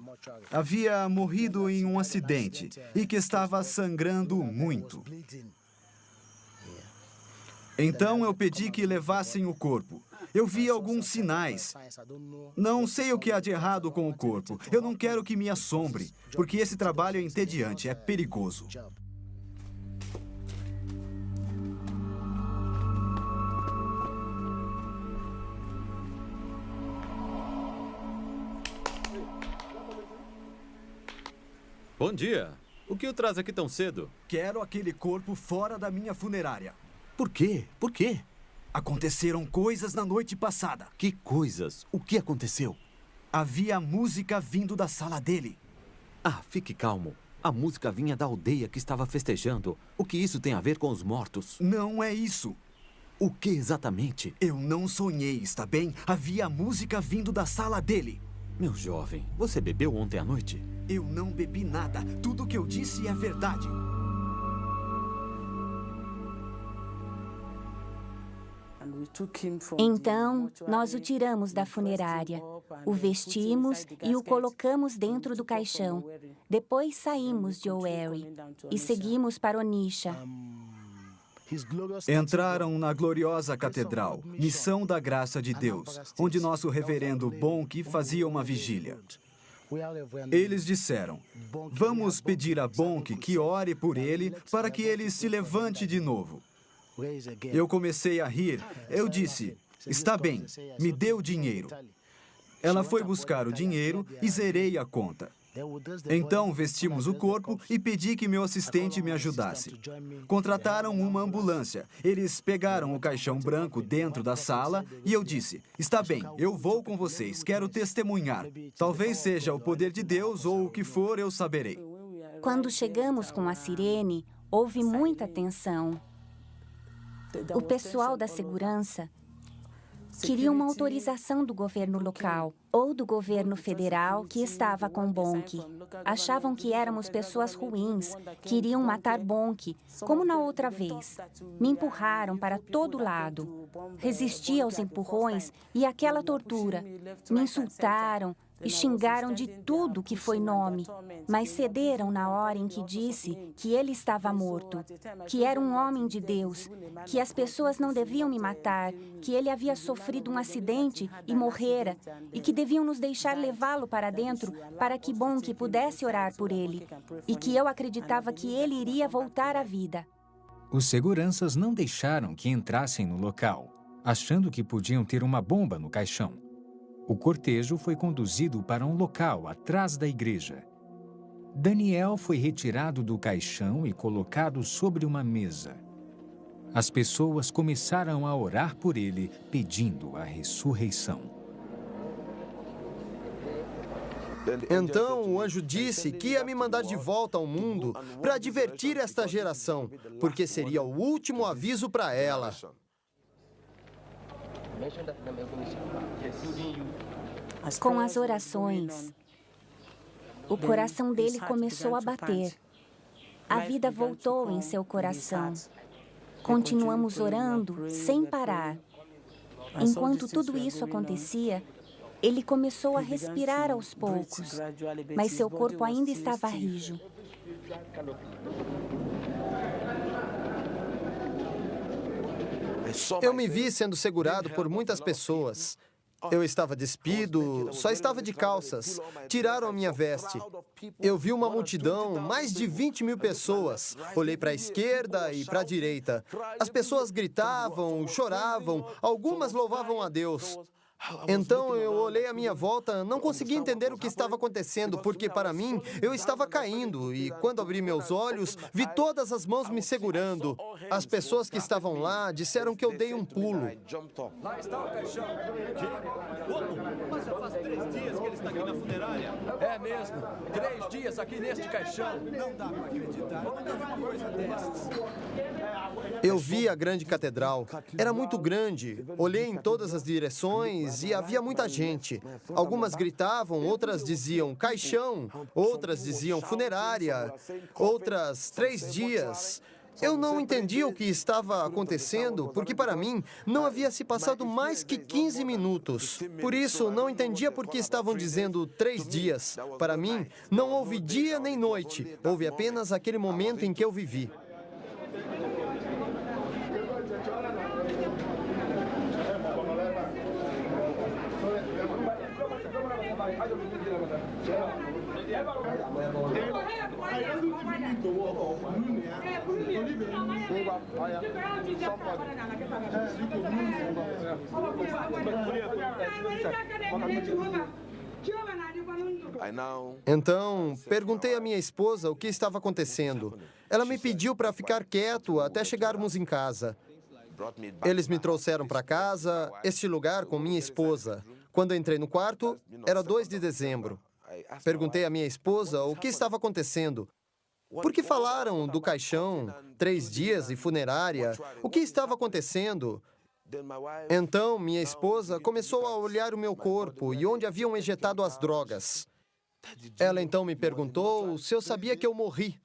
havia morrido em um acidente e que estava sangrando muito. Então eu pedi que levassem o corpo. Eu vi alguns sinais. Não sei o que há de errado com o corpo. Eu não quero que me assombre, porque esse trabalho é entediante, é perigoso. Bom dia. O que o traz aqui tão cedo? Quero aquele corpo fora da minha funerária. Por quê? Por quê? Aconteceram coisas na noite passada. Que coisas? O que aconteceu? Havia música vindo da sala dele. Ah, fique calmo. A música vinha da aldeia que estava festejando. O que isso tem a ver com os mortos? Não é isso. O que exatamente? Eu não sonhei, está bem? Havia música vindo da sala dele. Meu jovem, você bebeu ontem à noite? Eu não bebi nada. Tudo o que eu disse é verdade. Então, nós o tiramos da funerária, o vestimos e o colocamos dentro do caixão. Depois saímos de Owerri e seguimos para Onisha. Entraram na gloriosa catedral, Missão da Graça de Deus, onde nosso reverendo Bonk fazia uma vigília. Eles disseram, vamos pedir a Bonk que ore por ele para que ele se levante de novo. Eu comecei a rir. Eu disse, está bem, me dê o dinheiro. Ela foi buscar o dinheiro e zerei a conta. Então vestimos o corpo e pedi que meu assistente me ajudasse. Contrataram uma ambulância. Eles pegaram o caixão branco dentro da sala e eu disse: está bem, eu vou com vocês, quero testemunhar. Talvez seja o poder de Deus ou o que for, eu saberei. Quando chegamos com a sirene, houve muita tensão. O pessoal da segurança queria uma autorização do governo local ou do governo federal que estava com Bonk. Achavam que éramos pessoas ruins, queriam matar Bonk, como na outra vez. Me empurraram para todo lado. Resisti aos empurrões e àquela tortura. Me insultaram e xingaram de tudo que foi nome, mas cederam na hora em que disse que ele estava morto, que era um homem de Deus, que as pessoas não deviam me matar, que ele havia sofrido um acidente e morrera, e que deviam nos deixar levá-lo para dentro para que Bonk pudesse orar por ele, e que eu acreditava que ele iria voltar à vida. Os seguranças não deixaram que entrassem no local, achando que podiam ter uma bomba no caixão. O cortejo foi conduzido para um local atrás da igreja. Daniel foi retirado do caixão e colocado sobre uma mesa. As pessoas começaram a orar por ele, pedindo a ressurreição. Então o anjo disse que ia me mandar de volta ao mundo para advertir esta geração, porque seria o último aviso para ela. Com as orações, o coração dele começou a bater. A vida voltou em seu coração. Continuamos orando sem parar. Enquanto tudo isso acontecia, ele começou a respirar aos poucos, mas seu corpo ainda estava rijo. Eu me vi sendo segurado por muitas pessoas. Eu estava despido, só estava de calças. Tiraram a minha veste. Eu vi uma multidão, mais de 20.000 pessoas. Olhei para a esquerda e para a direita. As pessoas gritavam, choravam, algumas louvavam a Deus. Então eu olhei à minha volta, não conseguia entender o que estava acontecendo, porque para mim eu estava caindo e quando abri meus olhos, vi todas as mãos me segurando. As pessoas que estavam lá disseram que eu dei um pulo. Lá está o caixão. Mas já faz 3 dias que ele está aqui na funerária. É mesmo. 3 dias aqui neste caixão. Não dá para acreditar. Eu nunca vi uma coisa dessas. Eu vi a grande catedral. Era muito grande. Olhei em todas as direções e havia muita gente. Algumas gritavam, outras diziam caixão, outras diziam funerária, outras 3 dias. Eu não entendia o que estava acontecendo, porque para mim não havia se passado mais que 15 minutos. Por isso, não entendia por que estavam dizendo 3 dias. Para mim, não houve dia nem noite. Houve apenas aquele momento em que eu vivi. Então, perguntei à minha esposa o que estava acontecendo. Ela me pediu para ficar quieto até chegarmos em casa. Eles me trouxeram para casa, este lugar com minha esposa. Quando entrei no quarto, era 2 de dezembro. Perguntei à minha esposa o que estava acontecendo. Por que falaram do caixão, 3 dias e funerária? O que estava acontecendo? Então, minha esposa começou a olhar o meu corpo e onde haviam ejetado as drogas. Ela então me perguntou se eu sabia que eu morri.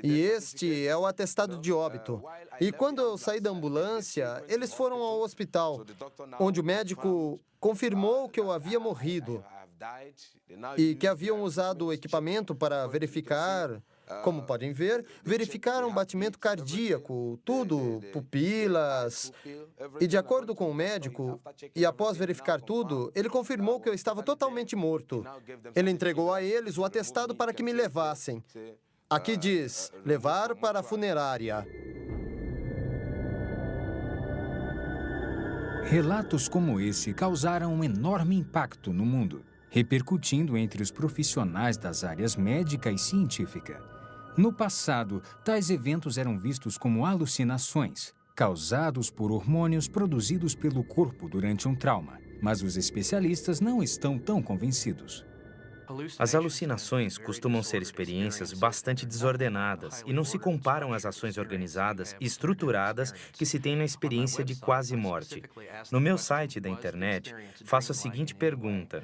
E este é o atestado de óbito. E quando eu saí da ambulância, eles foram ao hospital, onde o médico confirmou que eu havia morrido e que haviam usado o equipamento para verificar, como podem ver, verificaram o batimento cardíaco, tudo, pupilas. E de acordo com o médico, e após verificar tudo, ele confirmou que eu estava totalmente morto. Ele entregou a eles o atestado para que me levassem. Aqui diz, levar para a funerária. Relatos como esse causaram um enorme impacto no mundo, repercutindo entre os profissionais das áreas médica e científica. No passado, tais eventos eram vistos como alucinações, causados por hormônios produzidos pelo corpo durante um trauma, mas os especialistas não estão tão convencidos. As alucinações costumam ser experiências bastante desordenadas e não se comparam às ações organizadas e estruturadas que se tem na experiência de quase morte. No meu site da internet, faço a seguinte pergunta: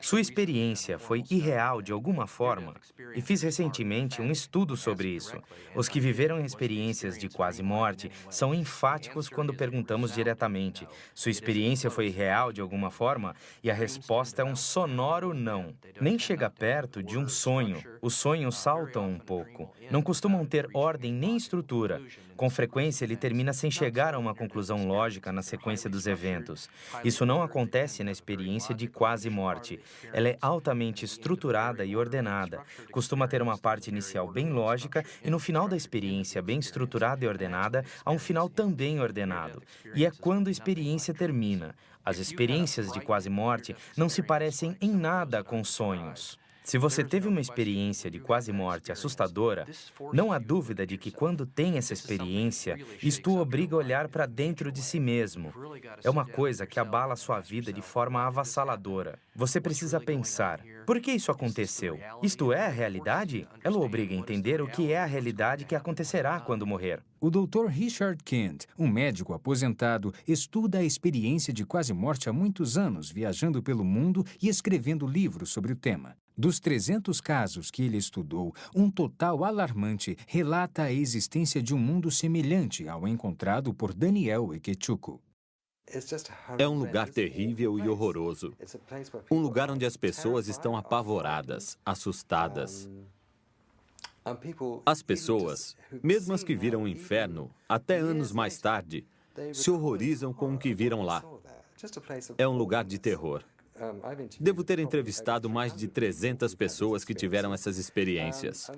sua experiência foi irreal de alguma forma? E fiz recentemente um estudo sobre isso. Os que viveram experiências de quase morte são enfáticos quando perguntamos diretamente: sua experiência foi real de alguma forma? E a resposta é um sonoro não. Nem chega perto de um sonho. Os sonhos saltam um pouco. Não costumam ter ordem nem estrutura. Com frequência, ele termina sem chegar a uma conclusão lógica na sequência dos eventos. Isso não acontece na experiência de quase morte. Ela é altamente estruturada e ordenada. Costuma ter uma parte inicial bem lógica e no final da experiência bem estruturada e ordenada, há um final também ordenado. E é quando a experiência termina. As experiências de quase morte não se parecem em nada com sonhos. Se você teve uma experiência de quase morte assustadora, não há dúvida de que quando tem essa experiência, isto o obriga a olhar para dentro de si mesmo. É uma coisa que abala a sua vida de forma avassaladora. Você precisa pensar: por que isso aconteceu? Isto é a realidade? Ela o obriga a entender o que é a realidade que acontecerá quando morrer. O Dr. Richard Kent, um médico aposentado, estuda a experiência de quase morte há muitos anos, viajando pelo mundo e escrevendo livros sobre o tema. Dos 300 casos que ele estudou, um total alarmante relata a existência de um mundo semelhante ao encontrado por Daniel Ikechukwu. É um lugar terrível e horroroso. Um lugar onde as pessoas estão apavoradas, assustadas. As pessoas, mesmo as que viram o inferno, até anos mais tarde, se horrorizam com o que viram lá. É um lugar de terror. Devo ter entrevistado mais de 300 pessoas que tiveram essas experiências.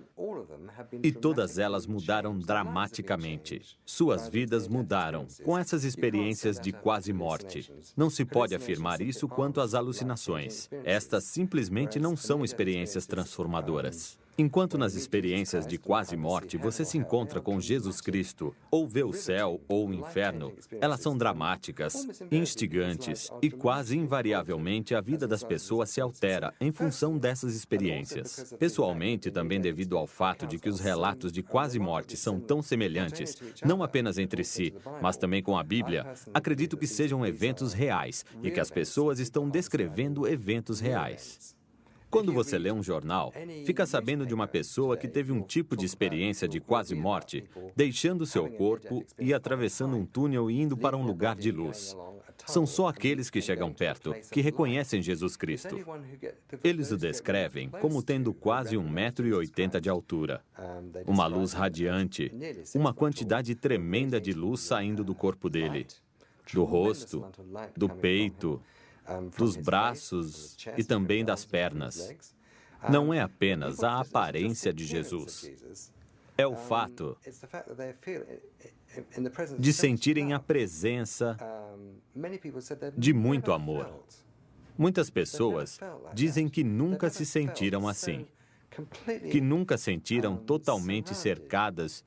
E todas elas mudaram dramaticamente. Suas vidas mudaram com essas experiências de quase morte. Não se pode afirmar isso quanto às alucinações. Estas simplesmente não são experiências transformadoras. Enquanto nas experiências de quase morte você se encontra com Jesus Cristo, ou vê o céu ou o inferno, elas são dramáticas, instigantes e quase invariavelmente a vida das pessoas se altera em função dessas experiências. Pessoalmente, também devido ao fato de que os relatos de quase morte são tão semelhantes, não apenas entre si, mas também com a Bíblia, acredito que sejam eventos reais e que as pessoas estão descrevendo eventos reais. Quando você lê um jornal, fica sabendo de uma pessoa que teve um tipo de experiência de quase morte, deixando seu corpo e atravessando um túnel e indo para um lugar de luz. São só aqueles que chegam perto, que reconhecem Jesus Cristo. Eles o descrevem como tendo quase 1,80 m de altura, uma luz radiante, uma quantidade tremenda de luz saindo do corpo dele, do rosto, do peito, dos braços e também das pernas. Não é apenas a aparência de Jesus. É o fato de sentirem a presença de muito amor. Muitas pessoas dizem que nunca se sentiram assim, que nunca sentiram totalmente cercadas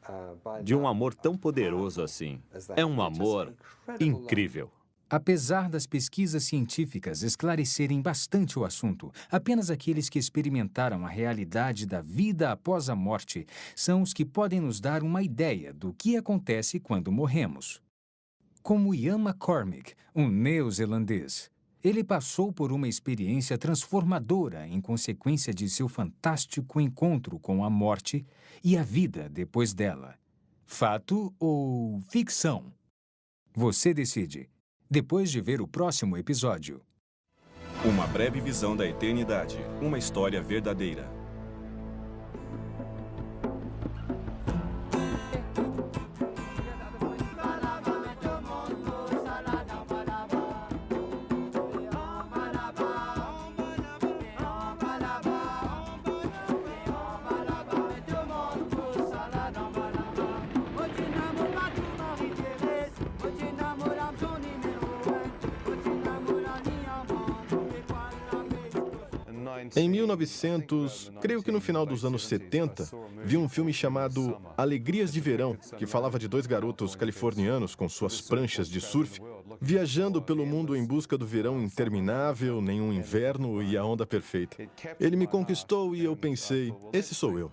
de um amor tão poderoso assim. É um amor incrível. Apesar das pesquisas científicas esclarecerem bastante o assunto, apenas aqueles que experimentaram a realidade da vida após a morte são os que podem nos dar uma ideia do que acontece quando morremos. Como Ian McCormick, um neozelandês. Ele passou por uma experiência transformadora em consequência de seu fantástico encontro com a morte e a vida depois dela. Fato ou ficção? Você decide. Depois de ver o próximo episódio. Uma breve visão da eternidade. Uma história verdadeira. Em 1900, creio que no final dos anos 70, vi um filme chamado Alegrias de Verão, que falava de 2 garotos californianos com suas pranchas de surf, viajando pelo mundo em busca do verão interminável, nenhum inverno e a onda perfeita. Ele me conquistou e eu pensei, esse sou eu.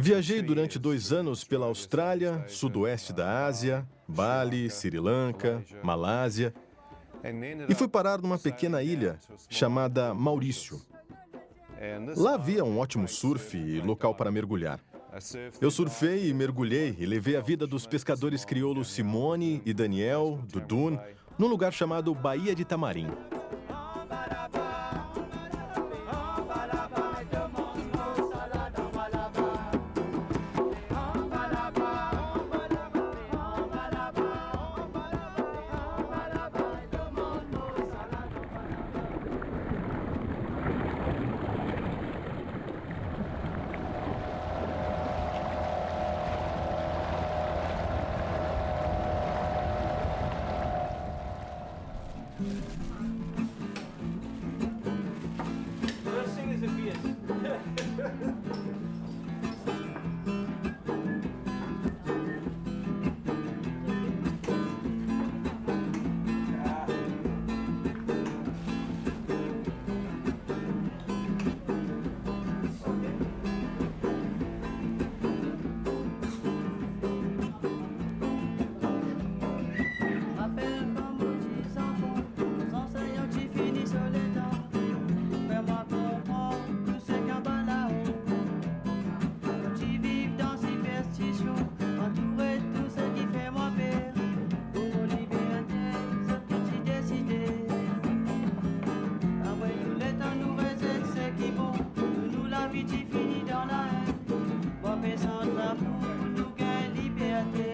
Viajei durante 2 anos pela Austrália, sudoeste da Ásia, Bali, Sri Lanka, Malásia, e fui parar numa pequena ilha chamada Maurício. Lá havia um ótimo surf e local para mergulhar. Eu surfei e mergulhei e levei a vida dos pescadores crioulos Simone e Daniel, do Dune, num lugar chamado Baía de Tamarim.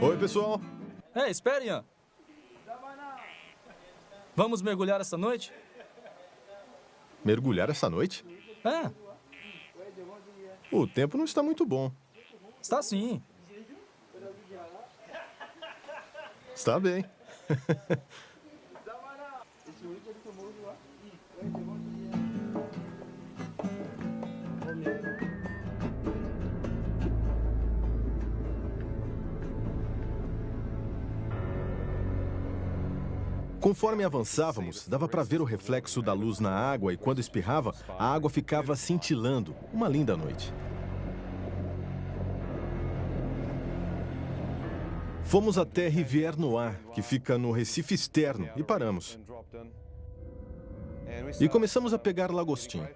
Oi, pessoal. Ei, espere, Ian. Vamos mergulhar essa noite? Mergulhar essa noite? É. O tempo não está muito bom. Está sim. Está bem. Conforme avançávamos, dava para ver o reflexo da luz na água e quando espirrava, a água ficava cintilando. Uma linda noite. Fomos até Rivière Noire, que fica no Recife externo, e paramos. E começamos a pegar lagostim.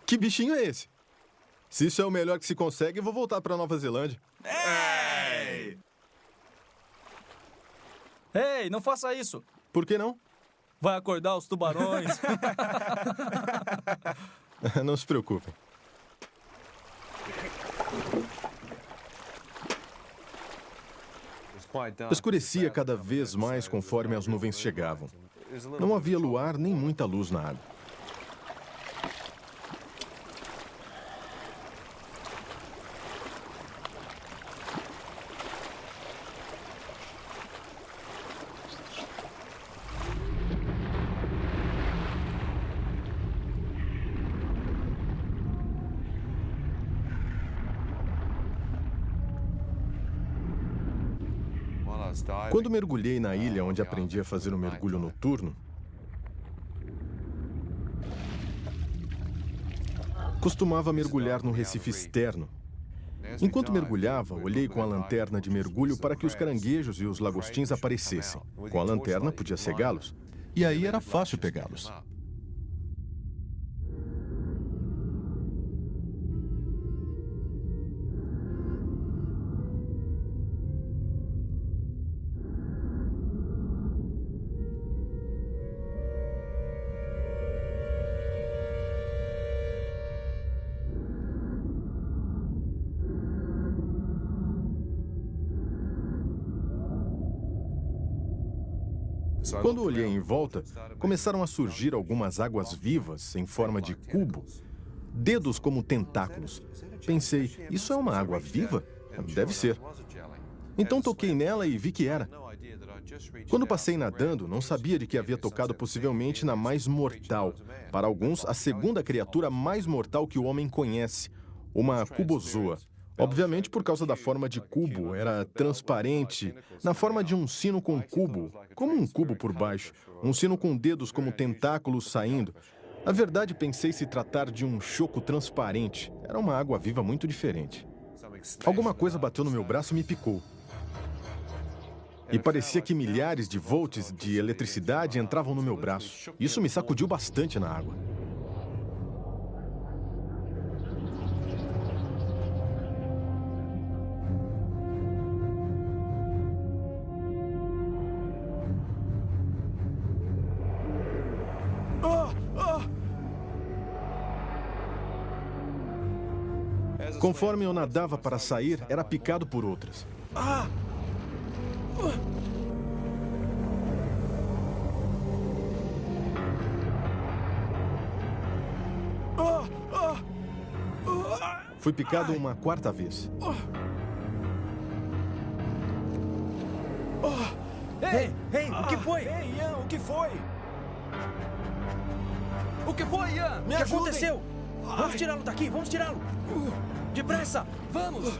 Que bichinho é esse? Se isso é o melhor que se consegue, eu vou voltar para Nova Zelândia. Ei! Ei, não faça isso. Por que não? Vai acordar os tubarões. Não se preocupem. Escurecia cada vez mais conforme as nuvens chegavam. Não havia luar nem muita luz na água. Quando mergulhei na ilha onde aprendi a fazer o mergulho noturno, costumava mergulhar no Recife externo. Enquanto mergulhava, olhei com a lanterna de mergulho para que os caranguejos e os lagostins aparecessem. Com a lanterna, podia cegá-los. E aí era fácil pegá-los. Quando olhei em volta, começaram a surgir algumas águas vivas em forma de cubo, dedos como tentáculos. Pensei, isso é uma água viva? Deve ser. Então toquei nela e vi que era. Quando passei nadando, não sabia de que havia tocado possivelmente na mais mortal, para alguns, a segunda criatura mais mortal que o homem conhece, uma cubozoa. Obviamente, por causa da forma de cubo, era transparente, na forma de um sino com cubo, como um cubo por baixo, um sino com dedos como tentáculos saindo. Na verdade, pensei se tratar de um choco transparente. Era uma água viva muito diferente. Alguma coisa bateu no meu braço e me picou. E parecia que milhares de volts de eletricidade entravam no meu braço. Isso me sacudiu bastante na água. Conforme eu nadava para sair, era picado por outras. Fui picado uma quarta vez. Ei, o que foi? Ei, Ian, o que foi? O que foi, Ian? O que aconteceu? Vamos tirá-lo daqui, vamos tirá-lo! Depressa, vamos!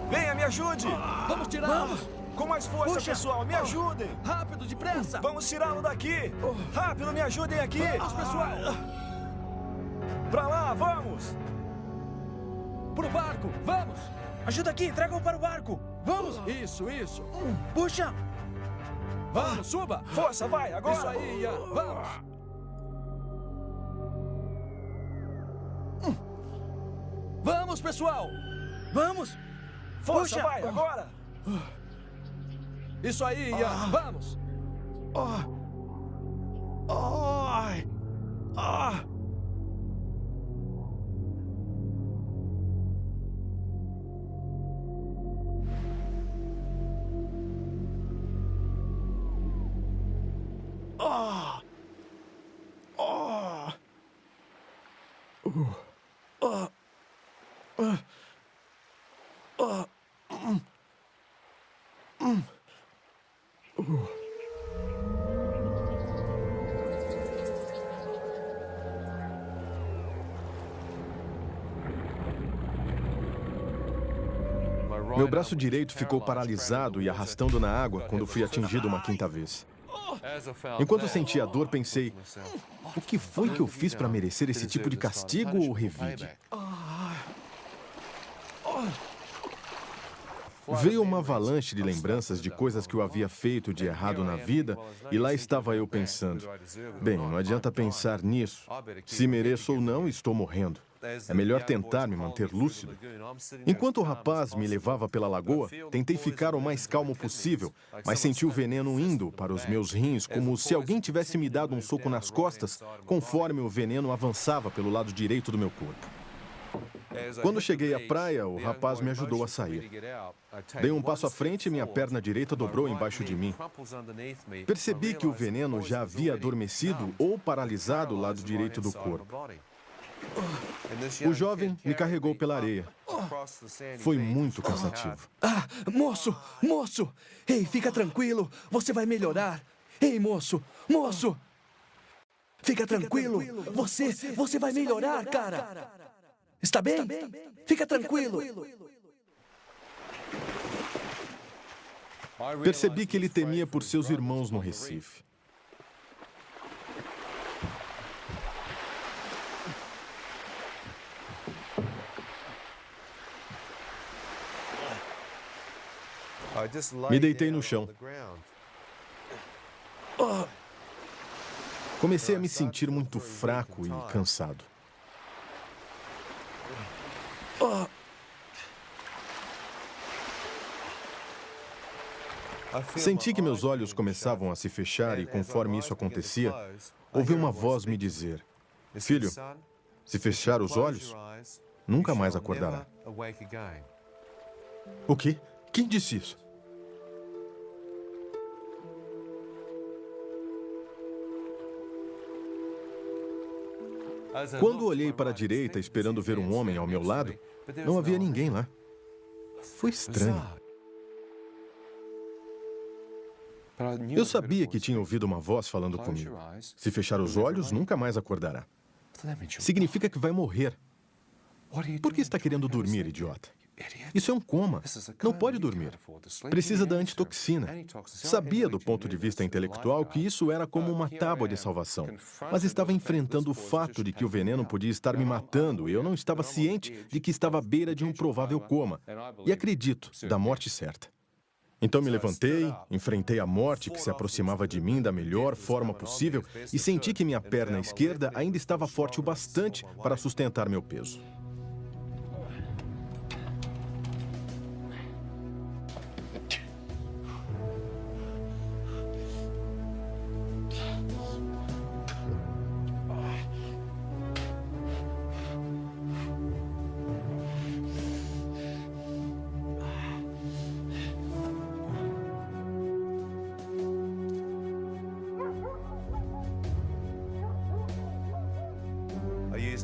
Venha, me ajude! Vamos tirá-lo! Com mais força, pessoal, me ajudem! Rápido, depressa! Vamos tirá-lo daqui! Rápido, me ajudem aqui! Vamos, pessoal! Pra lá, vamos! Pro barco, vamos! Ajuda aqui, tragam para o barco! Vamos! Isso! Puxa! Vamos, suba! Força, vai, agora! Isso aí, Ian, vamos! Vamos, pessoal! Vamos! Força, Puxa! vai, agora! Isso aí, Ian, vamos! Meu braço direito ficou paralisado e arrastando na água quando fui atingido uma quinta vez. Enquanto sentia a dor, pensei, o que foi que eu fiz para merecer esse tipo de castigo ou revide? Veio uma avalanche de lembranças de coisas que eu havia feito de errado na vida, e lá estava eu pensando, bem, não adianta pensar nisso. Se mereço ou não, estou morrendo. É melhor tentar me manter lúcido. Enquanto o rapaz me levava pela lagoa, tentei ficar o mais calmo possível, mas senti o veneno indo para os meus rins, como se alguém tivesse me dado um soco nas costas, conforme o veneno avançava pelo lado direito do meu corpo. Quando cheguei à praia, o rapaz me ajudou a sair. Dei um passo à frente e minha perna direita dobrou embaixo de mim. Percebi que o veneno já havia adormecido ou paralisado o lado direito do corpo. O jovem me carregou pela areia. Foi muito cansativo. Moço! Ei, fica tranquilo, você vai melhorar. Ei, moço! Fica tranquilo, você vai melhorar, cara. Está bem? Fica tranquilo. Percebi que ele temia por seus irmãos no Recife. Me deitei no chão. Comecei a me sentir muito fraco e cansado. Senti que meus olhos começavam a se fechar e, conforme isso acontecia, ouvi uma voz me dizer, filho, se fechar os olhos, nunca mais acordará. O quê? Quem disse isso? Quando olhei para a direita esperando ver um homem ao meu lado, não havia ninguém lá. Foi estranho. Eu sabia que tinha ouvido uma voz falando comigo. Se fechar os olhos, nunca mais acordará. Significa que vai morrer. Por que está querendo dormir, idiota? Isso é um coma. Não pode dormir. Precisa da antitoxina. Sabia do ponto de vista intelectual que isso era como uma tábua de salvação. Mas estava enfrentando o fato de que o veneno podia estar me matando e eu não estava ciente de que estava à beira de um provável coma. E acredito, da morte certa. Então me levantei, enfrentei a morte que se aproximava de mim da melhor forma possível e senti que minha perna esquerda ainda estava forte o bastante para sustentar meu peso.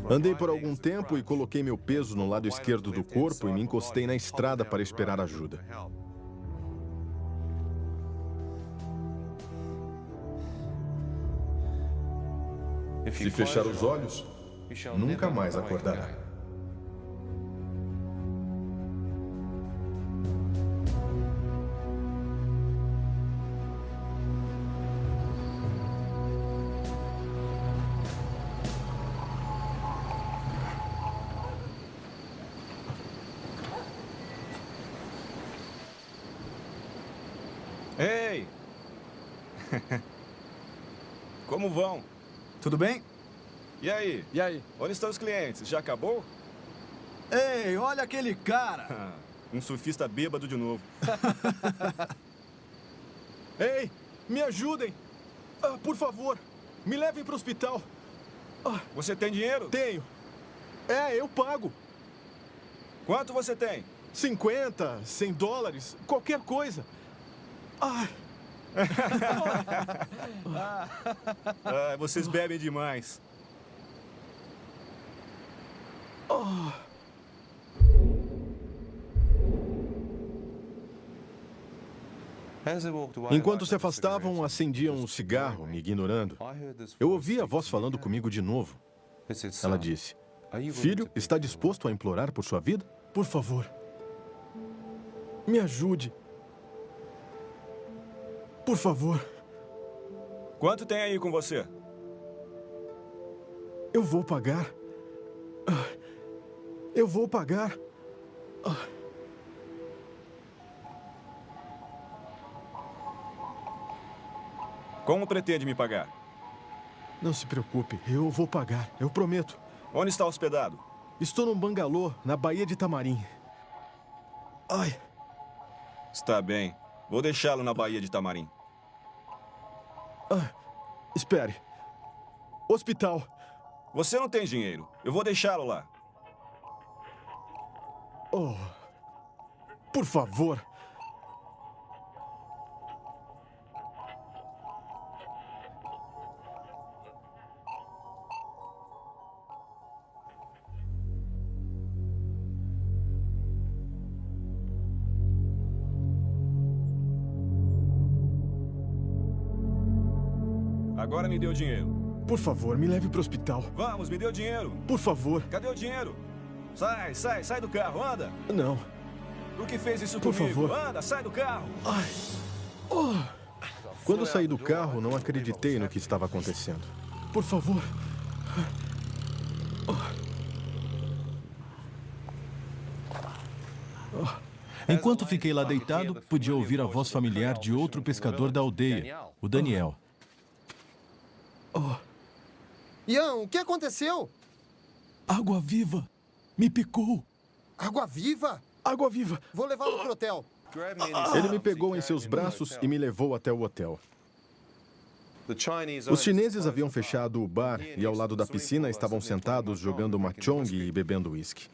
Andei por algum tempo e coloquei meu peso no lado esquerdo do corpo e me encostei na estrada para esperar ajuda. Se fechar os olhos, nunca mais acordará. Ei! Como vão? Tudo bem? E aí? E aí? Onde estão os clientes? Já acabou? Ei, olha aquele cara! Um surfista bêbado de novo. Ei, me ajudem! Por favor, me levem para o hospital. Você tem dinheiro? Tenho. Eu pago. Quanto você tem? 50, 100 dólares, qualquer coisa. Vocês bebem demais. Enquanto se afastavam, acendiam um cigarro, me ignorando. Eu ouvi a voz falando comigo de novo. Ela disse: "Filho, está disposto a implorar por sua vida? Por favor, me ajude. Por favor." Quanto tem aí com você? Eu vou pagar. Eu vou pagar. Como pretende me pagar? Não se preocupe, eu vou pagar, eu prometo. Onde está hospedado? Estou num bangalô, na Baía de Tamarim. Está bem. Vou deixá-lo na Baía de Tamarim. Espere. Hospital. Você não tem dinheiro. Eu vou deixá-lo lá. Por favor. Agora me dê o dinheiro. Por favor, me leve para o hospital. Vamos, me dê o dinheiro. Por favor. Cadê o dinheiro? Sai do carro, anda. Não. Por que fez isso Por comigo? favor. Anda, sai do carro. Quando saí do carro, não acreditei no que estava acontecendo. Por favor. Enquanto fiquei lá deitado, podia ouvir a voz familiar de outro pescador da aldeia, o Daniel. Ian, o que aconteceu? Água viva! Me picou! Água viva? Água viva! Vou levá-lo pro hotel. Ele me pegou em seus braços e me levou até o hotel. Os chineses haviam fechado o bar e ao lado da piscina estavam sentados jogando mahjong e bebendo uísque.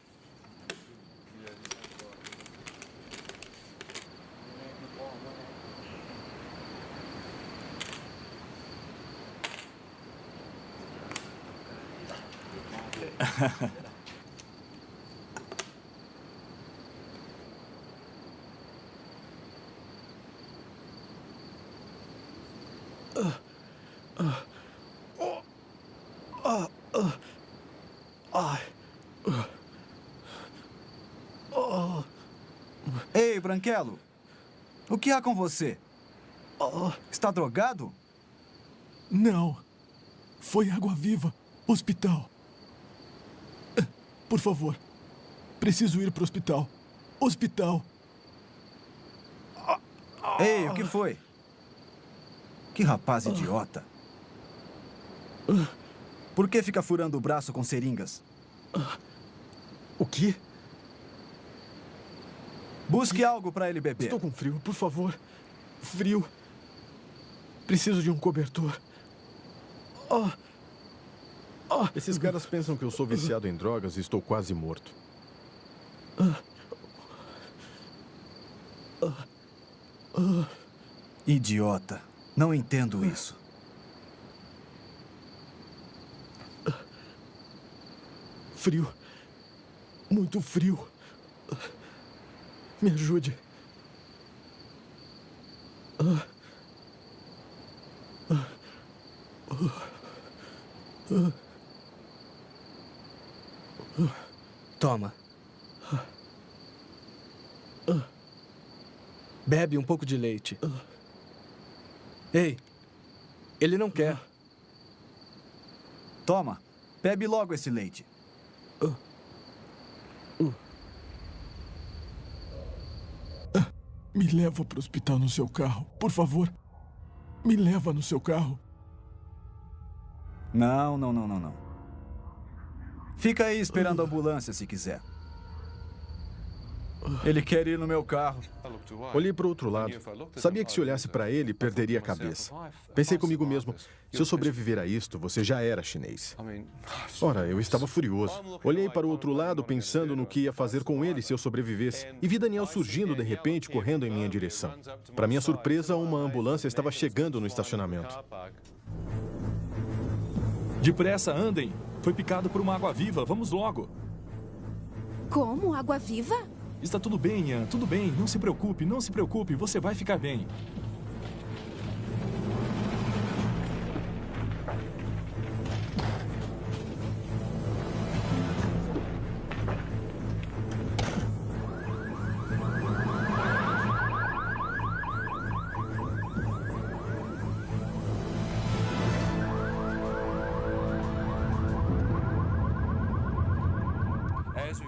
Ei, Branquelo. O que há com você? Está drogado? Não. Foi água-viva. Hospital. Por favor. Preciso ir para o hospital. Hospital. Ei, o que foi? Que rapaz idiota. Por que fica furando o braço com seringas? O quê? Busque algo para ele beber. Estou com frio, por favor. Frio. Preciso de um cobertor. Esses caras pensam que eu sou viciado em drogas e estou quase morto. Idiota. Não entendo isso. Frio. Muito frio. Me ajude. Toma. Bebe um pouco de leite. Ei, ele não quer. Toma, bebe logo esse leite. Me leva para o hospital no seu carro, por favor. Me leva no seu carro. Não. Fica aí esperando a ambulância se quiser. Ele quer ir no meu carro. Olhei para o outro lado. Sabia que se olhasse para ele, perderia a cabeça. Pensei comigo mesmo, se eu sobreviver a isto, você já era chinês. Ora, eu estava furioso. Olhei para o outro lado, pensando no que ia fazer com ele se eu sobrevivesse. E vi Daniel surgindo de repente, correndo em minha direção. Para minha surpresa, uma ambulância estava chegando no estacionamento. Depressa, andem. Foi picado por uma água-viva. Vamos logo. Como? Água-viva? Está tudo bem, Ian. Tudo bem. Não se preocupe, não se preocupe. Você vai ficar bem.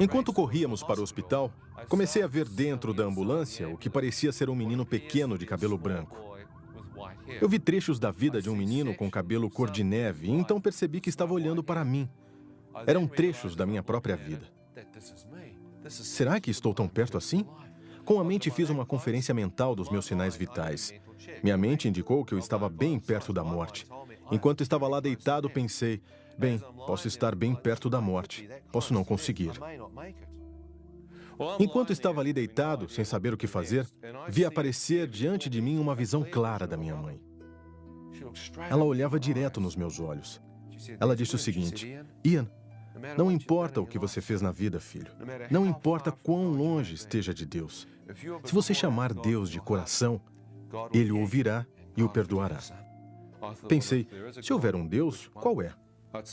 Enquanto corríamos para o hospital, comecei a ver dentro da ambulância o que parecia ser um menino pequeno de cabelo branco. Eu vi trechos da vida de um menino com cabelo cor de neve e então percebi que estava olhando para mim. Eram trechos da minha própria vida. Será que estou tão perto assim? Com a mente fiz uma conferência mental dos meus sinais vitais. Minha mente indicou que eu estava bem perto da morte. Enquanto estava lá deitado, pensei... Bem, posso estar bem perto da morte. Posso não conseguir. Enquanto estava ali deitado, sem saber o que fazer, vi aparecer diante de mim uma visão clara da minha mãe. Ela olhava direto nos meus olhos. Ela disse o seguinte: Ian, não importa o que você fez na vida, filho. Não importa quão longe esteja de Deus. Se você chamar Deus de coração, Ele o ouvirá e o perdoará. Pensei, se houver um Deus, qual é?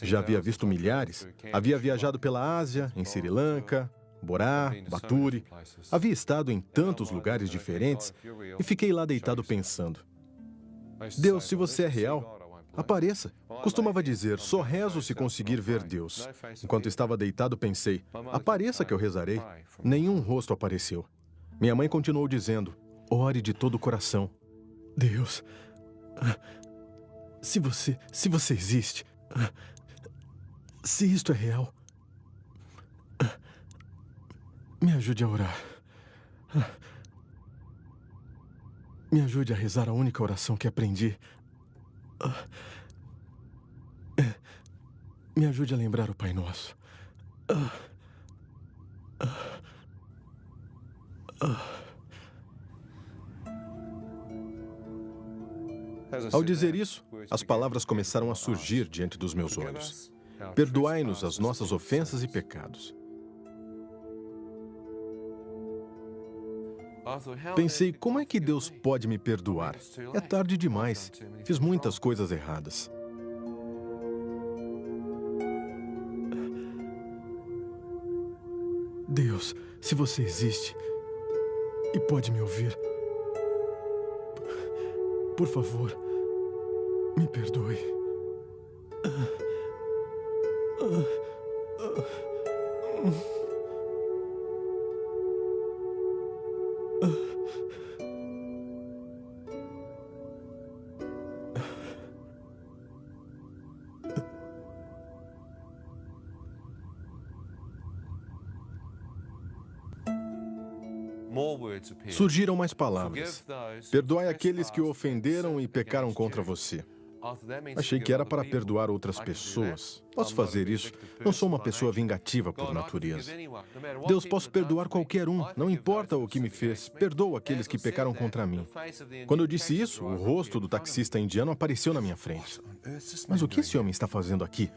Já havia visto milhares. Havia viajado pela Ásia, em Sri Lanka, Borá, Baturi. Havia estado em tantos lugares diferentes e fiquei lá deitado pensando. Deus, se você é real, apareça. Costumava dizer, só rezo se conseguir ver Deus. Enquanto estava deitado, pensei, apareça que eu rezarei. Nenhum rosto apareceu. Minha mãe continuou dizendo, ore de todo o coração. Deus, se você existe... Se isto é real, me ajude a orar. Me ajude a rezar a única oração que aprendi. Me ajude a lembrar o Pai Nosso. Ao dizer isso, as palavras começaram a surgir diante dos meus olhos. Perdoai-nos as nossas ofensas e pecados. Pensei, como é que Deus pode me perdoar? É tarde demais. Fiz muitas coisas erradas. Deus, se você existe e pode me ouvir, por favor, me perdoe. Surgiram mais palavras. Perdoai aqueles que o ofenderam e pecaram contra você. Achei que era para perdoar outras pessoas. Posso fazer isso. Não sou uma pessoa vingativa por natureza. Deus, posso perdoar qualquer um. Não importa o que me fez. Perdoo aqueles que pecaram contra mim. Quando eu disse isso, o rosto do taxista indiano apareceu na minha frente. Mas o que esse homem está fazendo aqui?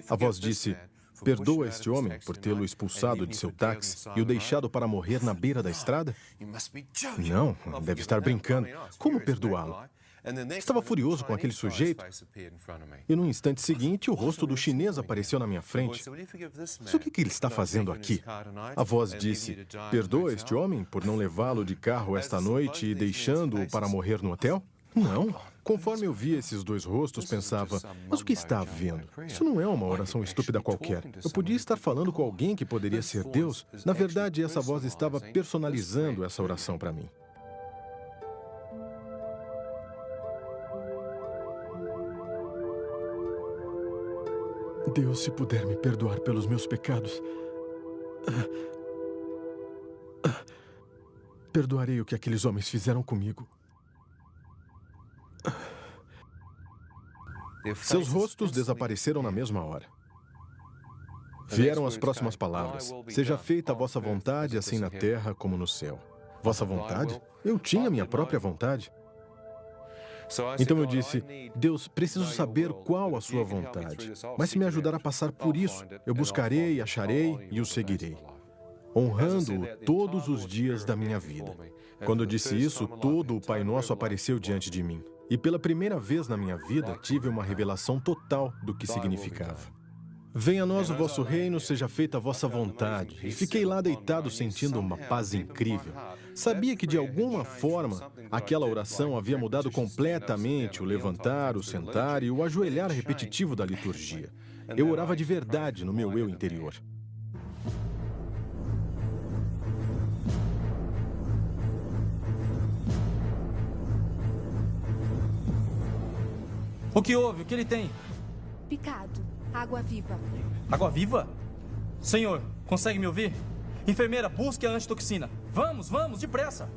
A voz disse: perdoa este homem por tê-lo expulsado de seu táxi e o deixado para morrer na beira da estrada? Não, deve estar brincando. Como perdoá-lo? Estava furioso com aquele sujeito e no instante seguinte o rosto do chinês apareceu na minha frente. Mas o que ele está fazendo aqui? A voz disse: perdoa este homem por não levá-lo de carro esta noite e deixando-o para morrer no hotel? Não. Conforme eu via esses dois rostos, pensava, mas o que está havendo? Isso não é uma oração estúpida qualquer. Eu podia estar falando com alguém que poderia ser Deus. Na verdade, essa voz estava personalizando essa oração para mim. Deus, se puder me perdoar pelos meus pecados, perdoarei o que aqueles homens fizeram comigo. Seus rostos desapareceram na mesma hora. Vieram as próximas palavras: seja feita a vossa vontade, assim na terra como no céu. Vossa vontade? Eu tinha minha própria vontade. Então eu disse: Deus, preciso saber qual a sua vontade. Mas se me ajudar a passar por isso, eu buscarei, acharei e o seguirei, honrando-o todos os dias da minha vida. Quando eu disse isso, todo o Pai Nosso apareceu diante de mim. E pela primeira vez na minha vida, tive uma revelação total do que significava. Venha a nós o vosso reino, seja feita a vossa vontade. E fiquei lá deitado sentindo uma paz incrível. Sabia que de alguma forma aquela oração havia mudado completamente o levantar, o sentar e o ajoelhar repetitivo da liturgia. Eu orava de verdade no meu eu interior. O que houve? O que ele tem? Picado. Água viva. Água viva? Senhor, consegue me ouvir? Enfermeira, busque a antitoxina. Vamos, vamos, depressa.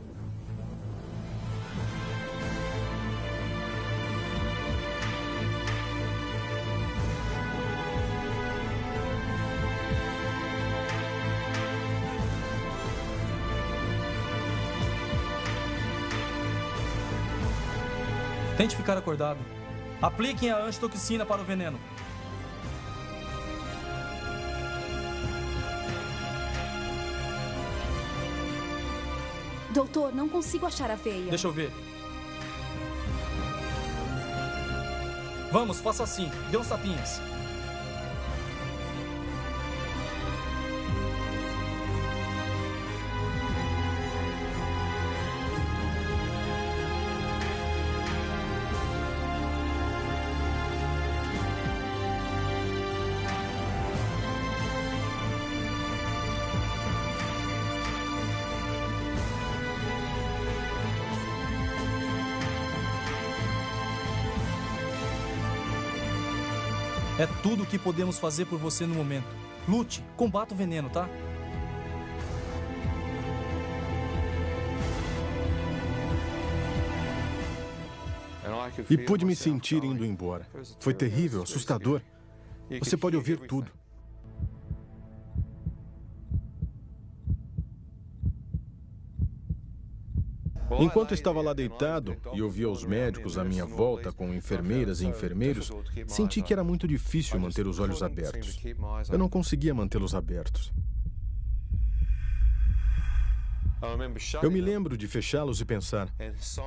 Tente ficar acordado. Apliquem a antitoxina para o veneno. Doutor, não consigo achar a veia. Deixa eu ver. Vamos, faça assim. Dê uns tapinhas. É tudo o que podemos fazer por você no momento. Lute, combata o veneno, tá? E pude me sentir indo embora. Foi terrível, assustador. Você pode ouvir tudo. Enquanto estava lá deitado e ouvia os médicos à minha volta com enfermeiras e enfermeiros, senti que era muito difícil manter os olhos abertos. Eu não conseguia mantê-los abertos. Eu me lembro de fechá-los e pensar,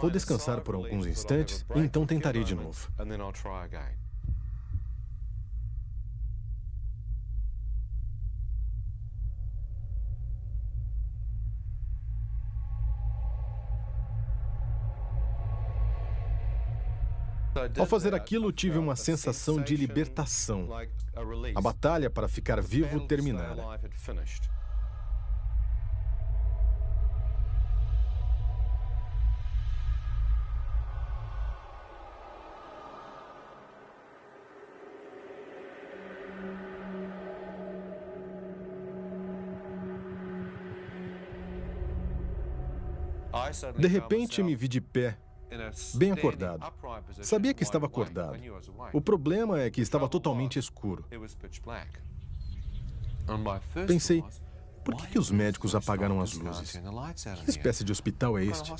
vou descansar por alguns instantes e então tentarei de novo. Ao fazer aquilo, tive uma sensação de libertação. A batalha para ficar vivo terminara. De repente, me vi de pé, bem acordado. Sabia que estava acordado. O problema é que estava totalmente escuro. Pensei, por que os médicos apagaram as luzes? Que espécie de hospital é este?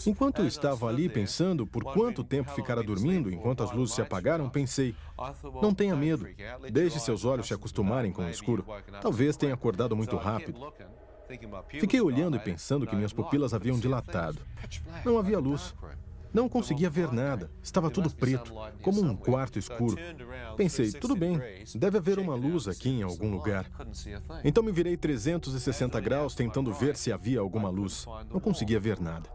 Enquanto eu estava ali pensando por quanto tempo ficara dormindo enquanto as luzes se apagaram, pensei, não tenha medo, deixe seus olhos se acostumarem com o escuro. Talvez tenha acordado muito rápido. Fiquei olhando e pensando que minhas pupilas haviam dilatado. Não havia luz. Não conseguia ver nada. Estava tudo preto, como um quarto escuro. Pensei, tudo bem, deve haver uma luz aqui em algum lugar. Então me virei 360 graus tentando ver se havia alguma luz. Não conseguia ver nada.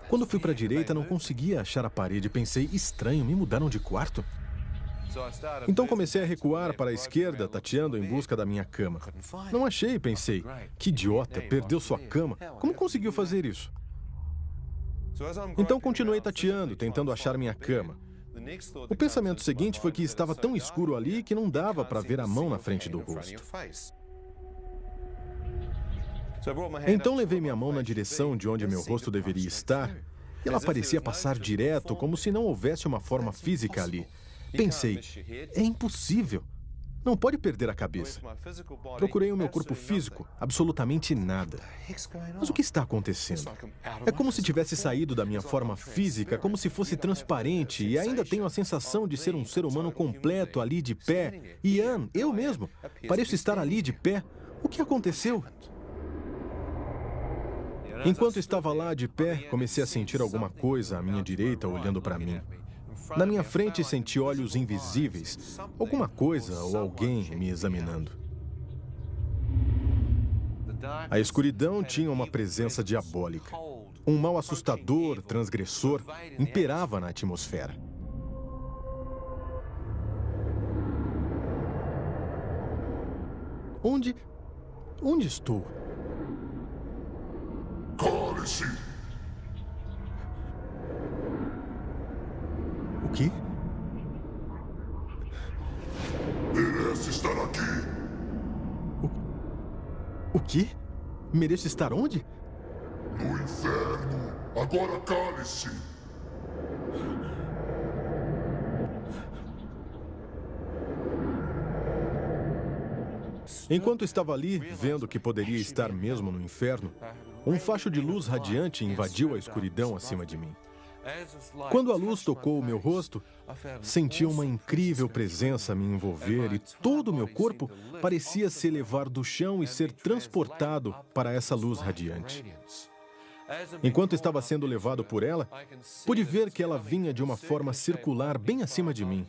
Quando fui para a direita, não conseguia achar a parede. Pensei, estranho, me mudaram de quarto? Então comecei a recuar para a esquerda, tateando em busca da minha cama. Não achei, pensei. Que idiota, perdeu sua cama. Como conseguiu fazer isso? Então continuei tateando, tentando achar minha cama. O pensamento seguinte foi que estava tão escuro ali que não dava para ver a mão na frente do rosto. Então levei minha mão na direção de onde meu rosto deveria estar e ela parecia passar direto, como se não houvesse uma forma física ali. Pensei, é impossível. Não pode perder a cabeça. Procurei o meu corpo físico, absolutamente nada. Mas o que está acontecendo? É como se tivesse saído da minha forma física, como se fosse transparente, e ainda tenho a sensação de ser um ser humano completo ali de pé. Ian, eu mesmo, pareço estar ali de pé. O que aconteceu? Enquanto estava lá de pé, comecei a sentir alguma coisa à minha direita olhando para mim. Na minha frente senti olhos invisíveis, alguma coisa ou alguém me examinando. A escuridão tinha uma presença diabólica. Um mal assustador, transgressor, imperava na atmosfera. Onde estou? Cale-se! O quê? Merece estar aqui. O quê? Mereço estar onde? No inferno. Agora cale-se. Enquanto estava ali, vendo que poderia estar mesmo no inferno, um facho de luz radiante invadiu a escuridão acima de mim. Quando a luz tocou o meu rosto, senti uma incrível presença me envolver e todo o meu corpo parecia se elevar do chão e ser transportado para essa luz radiante. Enquanto estava sendo levado por ela, pude ver que ela vinha de uma forma circular bem acima de mim.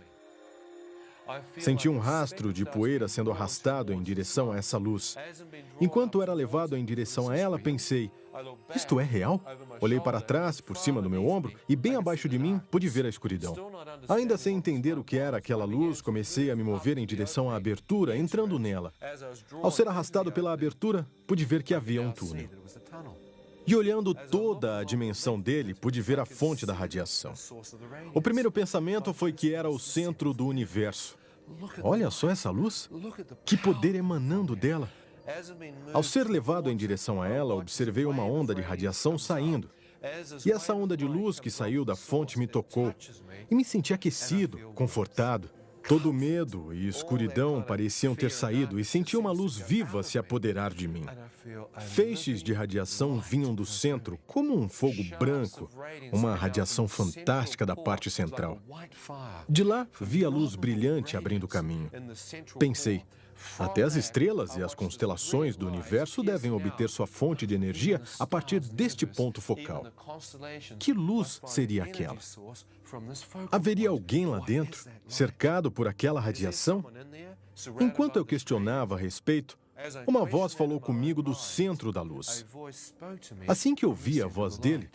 Senti um rastro de poeira sendo arrastado em direção a essa luz. Enquanto era levado em direção a ela, pensei, isto é real? Olhei para trás, por cima do meu ombro, e bem abaixo de mim, pude ver a escuridão. Ainda sem entender o que era aquela luz, comecei a me mover em direção à abertura, entrando nela. Ao ser arrastado pela abertura, pude ver que havia um túnel. E olhando toda a dimensão dele, pude ver a fonte da radiação. O primeiro pensamento foi que era o centro do universo. Olha só essa luz. Que poder emanando dela. Ao ser levado em direção a ela, observei uma onda de radiação saindo. E essa onda de luz que saiu da fonte me tocou. E me senti aquecido, confortado. Todo medo e escuridão pareciam ter saído e senti uma luz viva se apoderar de mim. Feixes de radiação vinham do centro, como um fogo branco, uma radiação fantástica da parte central. De lá, vi a luz brilhante abrindo caminho. Pensei, até as estrelas e as constelações do universo devem obter sua fonte de energia a partir deste ponto focal. Que luz seria aquela? Haveria alguém lá dentro, cercado por aquela radiação? Enquanto eu questionava a respeito, uma voz falou comigo do centro da luz. Assim que ouvi a voz dele,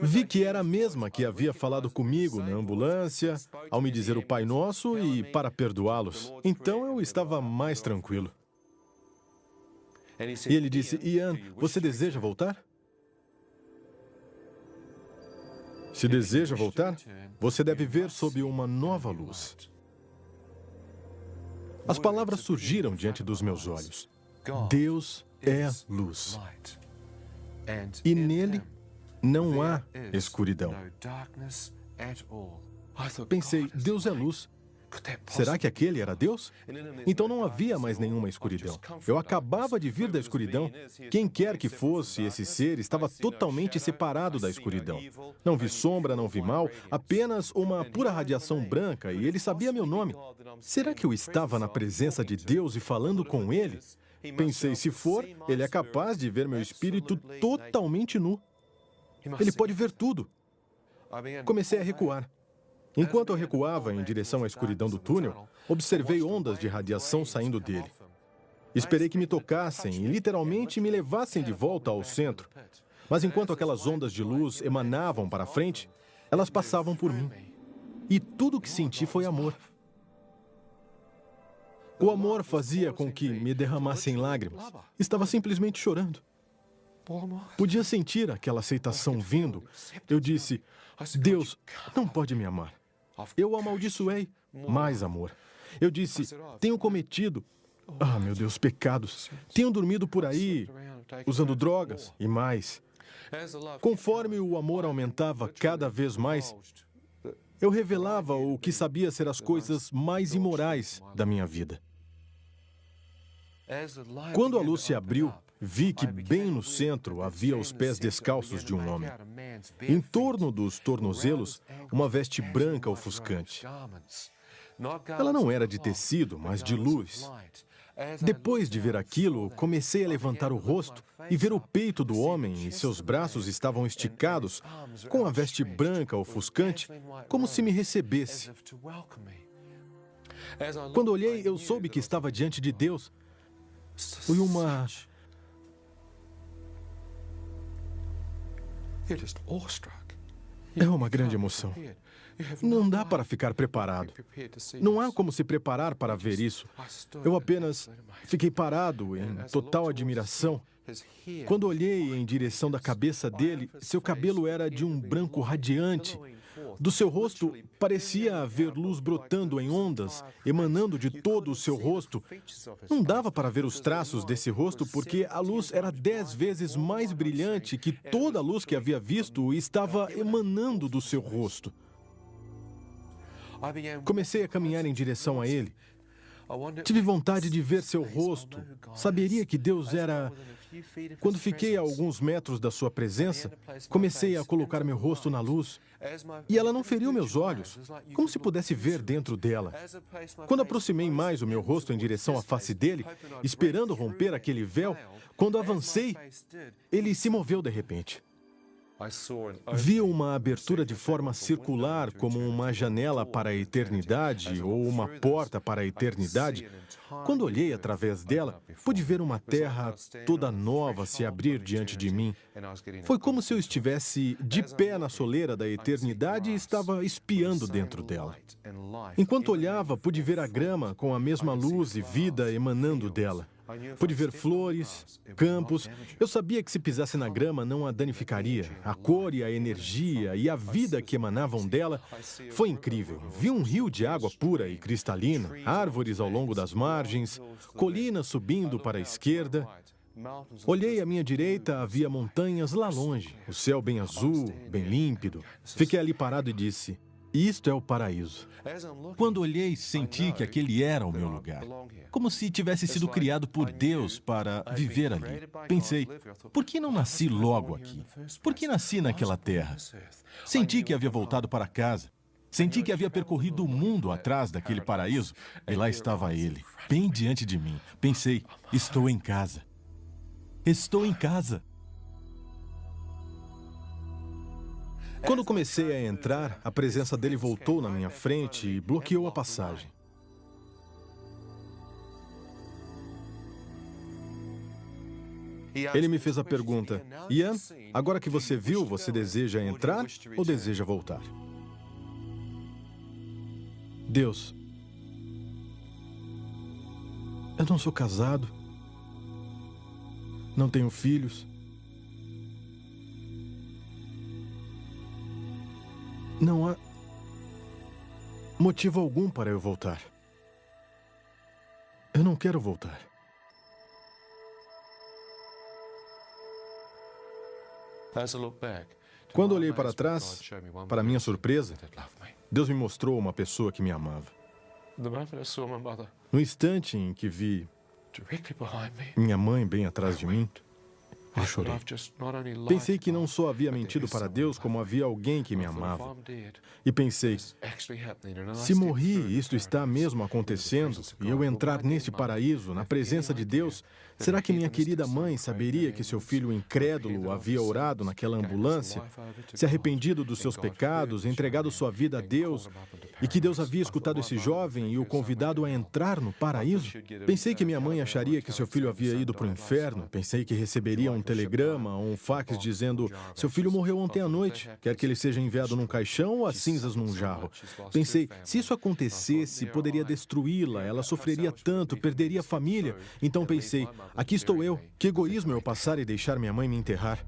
vi que era a mesma que havia falado comigo na ambulância, ao me dizer o Pai Nosso e para perdoá-los. Então eu estava mais tranquilo. E ele disse, Ian, você deseja voltar? Se deseja voltar, você deve ver sob uma nova luz. As palavras surgiram diante dos meus olhos. Deus é luz. E nele não há escuridão. Pensei, Deus é luz. Será que aquele era Deus? Então não havia mais nenhuma escuridão. Eu acabava de vir da escuridão. Quem quer que fosse esse ser estava totalmente separado da escuridão. Não vi sombra, não vi mal, apenas uma pura radiação branca e ele sabia meu nome. Será que eu estava na presença de Deus e falando com ele? Pensei, se for, ele é capaz de ver meu espírito totalmente nu. Ele pode ver tudo. Comecei a recuar. Enquanto eu recuava em direção à escuridão do túnel, observei ondas de radiação saindo dele. Esperei que me tocassem e literalmente me levassem de volta ao centro. Mas enquanto aquelas ondas de luz emanavam para frente, elas passavam por mim. E tudo o que senti foi amor. O amor fazia com que me derramassem lágrimas. Estava simplesmente chorando. Podia sentir aquela aceitação vindo. Eu disse, Deus não pode me amar. Eu o amaldiçoei. Mais amor. Eu disse, tenho cometido, meu Deus, pecados. Tenho dormido por aí, usando drogas e mais. Conforme o amor aumentava cada vez mais, eu revelava o que sabia ser as coisas mais imorais da minha vida. Quando a luz se abriu, vi que bem no centro havia os pés descalços de um homem. Em torno dos tornozelos, uma veste branca ofuscante. Ela não era de tecido, mas de luz. Depois de ver aquilo, comecei a levantar o rosto e ver o peito do homem e seus braços estavam esticados, com a veste branca ofuscante, como se me recebesse. Quando olhei, eu soube que estava diante de Deus. Foi uma... É uma grande emoção. Não dá para ficar preparado. Não há como se preparar para ver isso. Eu apenas fiquei parado em total admiração. Quando olhei em direção da cabeça dele, seu cabelo era de um branco radiante. Do seu rosto parecia haver luz brotando em ondas, emanando de todo o seu rosto. Não dava para ver os traços desse rosto porque a luz era 10 vezes mais brilhante que toda a luz que havia visto e estava emanando do seu rosto. Comecei a caminhar em direção a ele. Tive vontade de ver seu rosto. Saberia que Deus era... Quando fiquei a alguns metros da sua presença, comecei a colocar meu rosto na luz. E ela não feriu meus olhos, como se pudesse ver dentro dela. Quando aproximei mais o meu rosto em direção à face dele, esperando romper aquele véu, quando avancei, ele se moveu de repente. Vi uma abertura de forma circular, como uma janela para a eternidade ou uma porta para a eternidade. Quando olhei através dela, pude ver uma terra toda nova se abrir diante de mim. Foi como se eu estivesse de pé na soleira da eternidade e estava espiando dentro dela. Enquanto olhava, pude ver a grama com a mesma luz e vida emanando dela. Pude ver flores, campos. Eu sabia que se pisasse na grama não a danificaria. A cor e a energia e a vida que emanavam dela foi incrível. Vi um rio de água pura e cristalina, árvores ao longo das margens, colinas subindo para a esquerda. Olhei à minha direita, havia montanhas lá longe, o céu bem azul, bem límpido. Fiquei ali parado e disse, Isto é o paraíso. Quando olhei, senti que aquele era o meu lugar. Como se tivesse sido criado por Deus para viver ali. Pensei, por que não nasci logo aqui? Por que nasci naquela terra? Senti que havia voltado para casa. Senti que havia percorrido o mundo atrás daquele paraíso. E lá estava ele, bem diante de mim. Pensei, estou em casa. Estou em casa. Quando comecei a entrar, a presença dele voltou na minha frente e bloqueou a passagem. Ele me fez a pergunta, Ian, agora que você viu, você deseja entrar ou deseja voltar? Deus, eu não sou casado, não tenho filhos. Não há motivo algum para eu voltar. Eu não quero voltar. Quando olhei para trás, para minha surpresa, Deus me mostrou uma pessoa que me amava. No instante em que vi minha mãe bem atrás de mim, eu chorei. Pensei que não só havia mentido para Deus, como havia alguém que me amava. E pensei, se morri e isto está mesmo acontecendo, e eu entrar neste paraíso, na presença de Deus, será que minha querida mãe saberia que seu filho incrédulo havia orado naquela ambulância, se arrependido dos seus pecados, entregado sua vida a Deus, e que Deus havia escutado esse jovem e o convidado a entrar no paraíso? Pensei que minha mãe acharia que seu filho havia ido para o inferno. Pensei que receberia um telegrama ou um fax dizendo, seu filho morreu ontem à noite, quer que ele seja enviado num caixão ou as cinzas num jarro. Pensei, se isso acontecesse, poderia destruí-la, ela sofreria tanto, perderia a família. Então pensei, aqui estou eu, que egoísmo eu passar e deixar minha mãe me enterrar.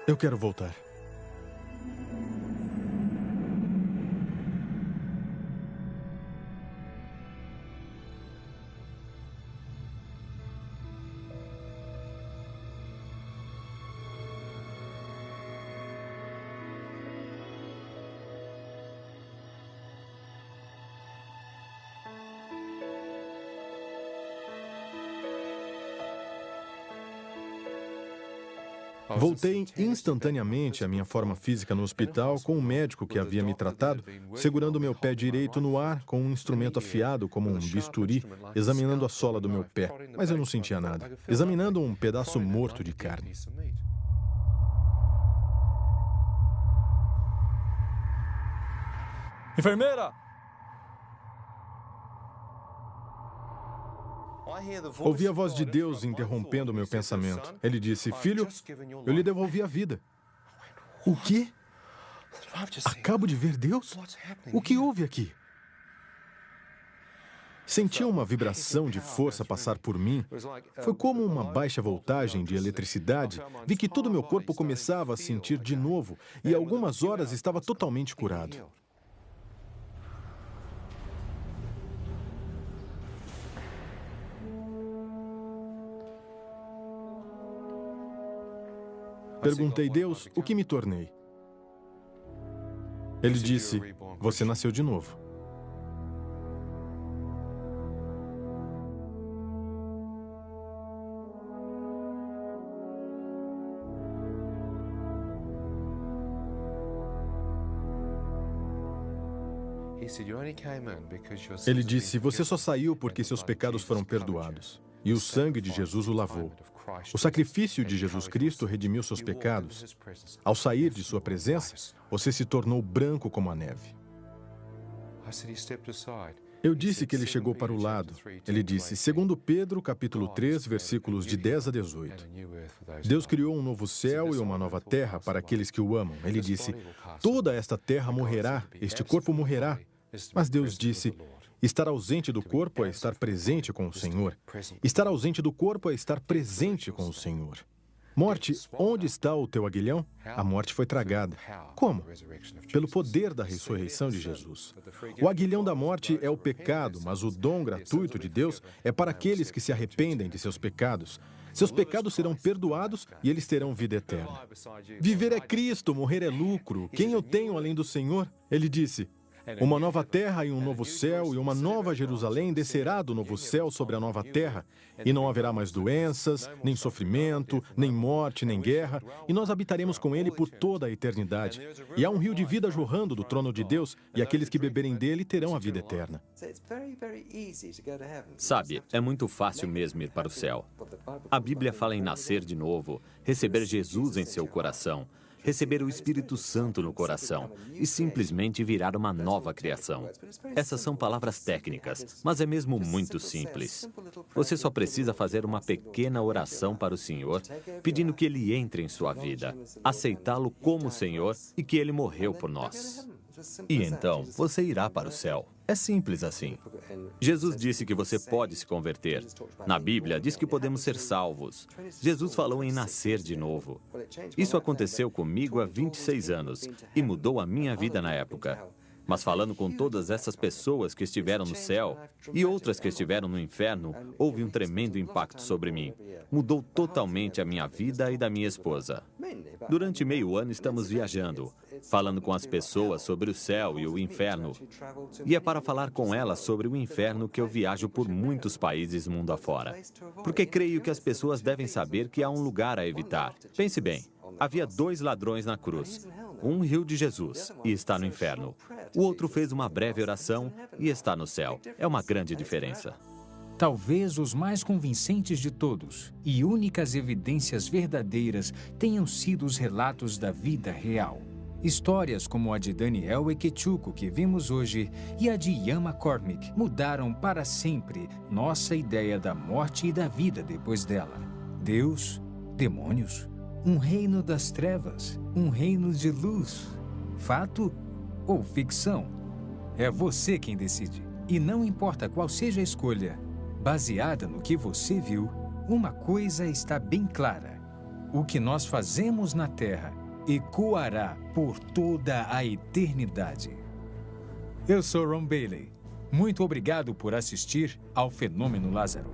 Eu quero voltar. Voltei instantaneamente à minha forma física no hospital com o médico que havia me tratado, segurando meu pé direito no ar com um instrumento afiado como um bisturi, examinando a sola do meu pé, mas eu não sentia nada, examinando um pedaço morto de carne. Enfermeira! Ouvi a voz de Deus interrompendo meu pensamento. Ele disse, filho, eu lhe devolvi a vida. O quê? Acabo de ver Deus? O que houve aqui? Senti uma vibração de força passar por mim. Foi como uma baixa voltagem de eletricidade. Vi que todo o meu corpo começava a sentir de novo e em algumas horas estava totalmente curado. Perguntei, Deus, o que me tornei? Ele disse, você nasceu de novo. Ele disse, você só saiu porque seus pecados foram perdoados, e o sangue de Jesus o lavou. O sacrifício de Jesus Cristo redimiu seus pecados. Ao sair de sua presença, você se tornou branco como a neve. Eu disse que ele chegou para o lado. Ele disse, segundo Pedro, capítulo 3, versículos de 10 a 18. Deus criou um novo céu e uma nova terra para aqueles que o amam. Ele disse, toda esta terra morrerá, este corpo morrerá. Mas Deus disse, estar ausente do corpo é estar presente com o Senhor. Estar ausente do corpo é estar presente com o Senhor. Morte, onde está o teu aguilhão? A morte foi tragada. Como? Pelo poder da ressurreição de Jesus. O aguilhão da morte é o pecado, mas o dom gratuito de Deus é para aqueles que se arrependem de seus pecados. Seus pecados serão perdoados e eles terão vida eterna. Viver é Cristo, morrer é lucro. Quem eu tenho além do Senhor? Ele disse: uma nova terra e um novo céu, e uma nova Jerusalém descerá do novo céu sobre a nova terra, e não haverá mais doenças, nem sofrimento, nem morte, nem guerra, e nós habitaremos com ele por toda a eternidade. E há um rio de vida jorrando do trono de Deus, e aqueles que beberem dele terão a vida eterna. Sabe, é muito fácil mesmo ir para o céu. A Bíblia fala em nascer de novo, receber Jesus em seu coração, receber o Espírito Santo no coração e simplesmente virar uma nova criação. Essas são palavras técnicas, mas é mesmo muito simples. Você só precisa fazer uma pequena oração para o Senhor, pedindo que Ele entre em sua vida, aceitá-lo como Senhor e que Ele morreu por nós. E então, você irá para o céu. É simples assim. Jesus disse que você pode se converter. Na Bíblia, diz que podemos ser salvos. Jesus falou em nascer de novo. Isso aconteceu comigo há 26 anos e mudou a minha vida na época. Mas falando com todas essas pessoas que estiveram no céu e outras que estiveram no inferno, houve um tremendo impacto sobre mim. Mudou totalmente a minha vida e da minha esposa. Durante meio ano estamos viajando, falando com as pessoas sobre o céu e o inferno. E é para falar com elas sobre o inferno que eu viajo por muitos países mundo afora. Porque creio que as pessoas devem saber que há um lugar a evitar. Pense bem, havia 2 ladrões na cruz. Um riu de Jesus e está no inferno. O outro fez uma breve oração e está no céu. É uma grande diferença. Talvez os mais convincentes de todos e únicas evidências verdadeiras tenham sido os relatos da vida real. Histórias como a de Daniel Ekechukwu, que vimos hoje, e a de Ian McCormick mudaram para sempre nossa ideia da morte e da vida depois dela. Deus, demônios, um reino das trevas, um reino de luz. Fato ou ficção? É você quem decide. E não importa qual seja a escolha, baseada no que você viu, uma coisa está bem clara: o que nós fazemos na Terra ecoará por toda a eternidade. Eu sou Ron Bailey. Muito obrigado por assistir ao Fenômeno Lázaro.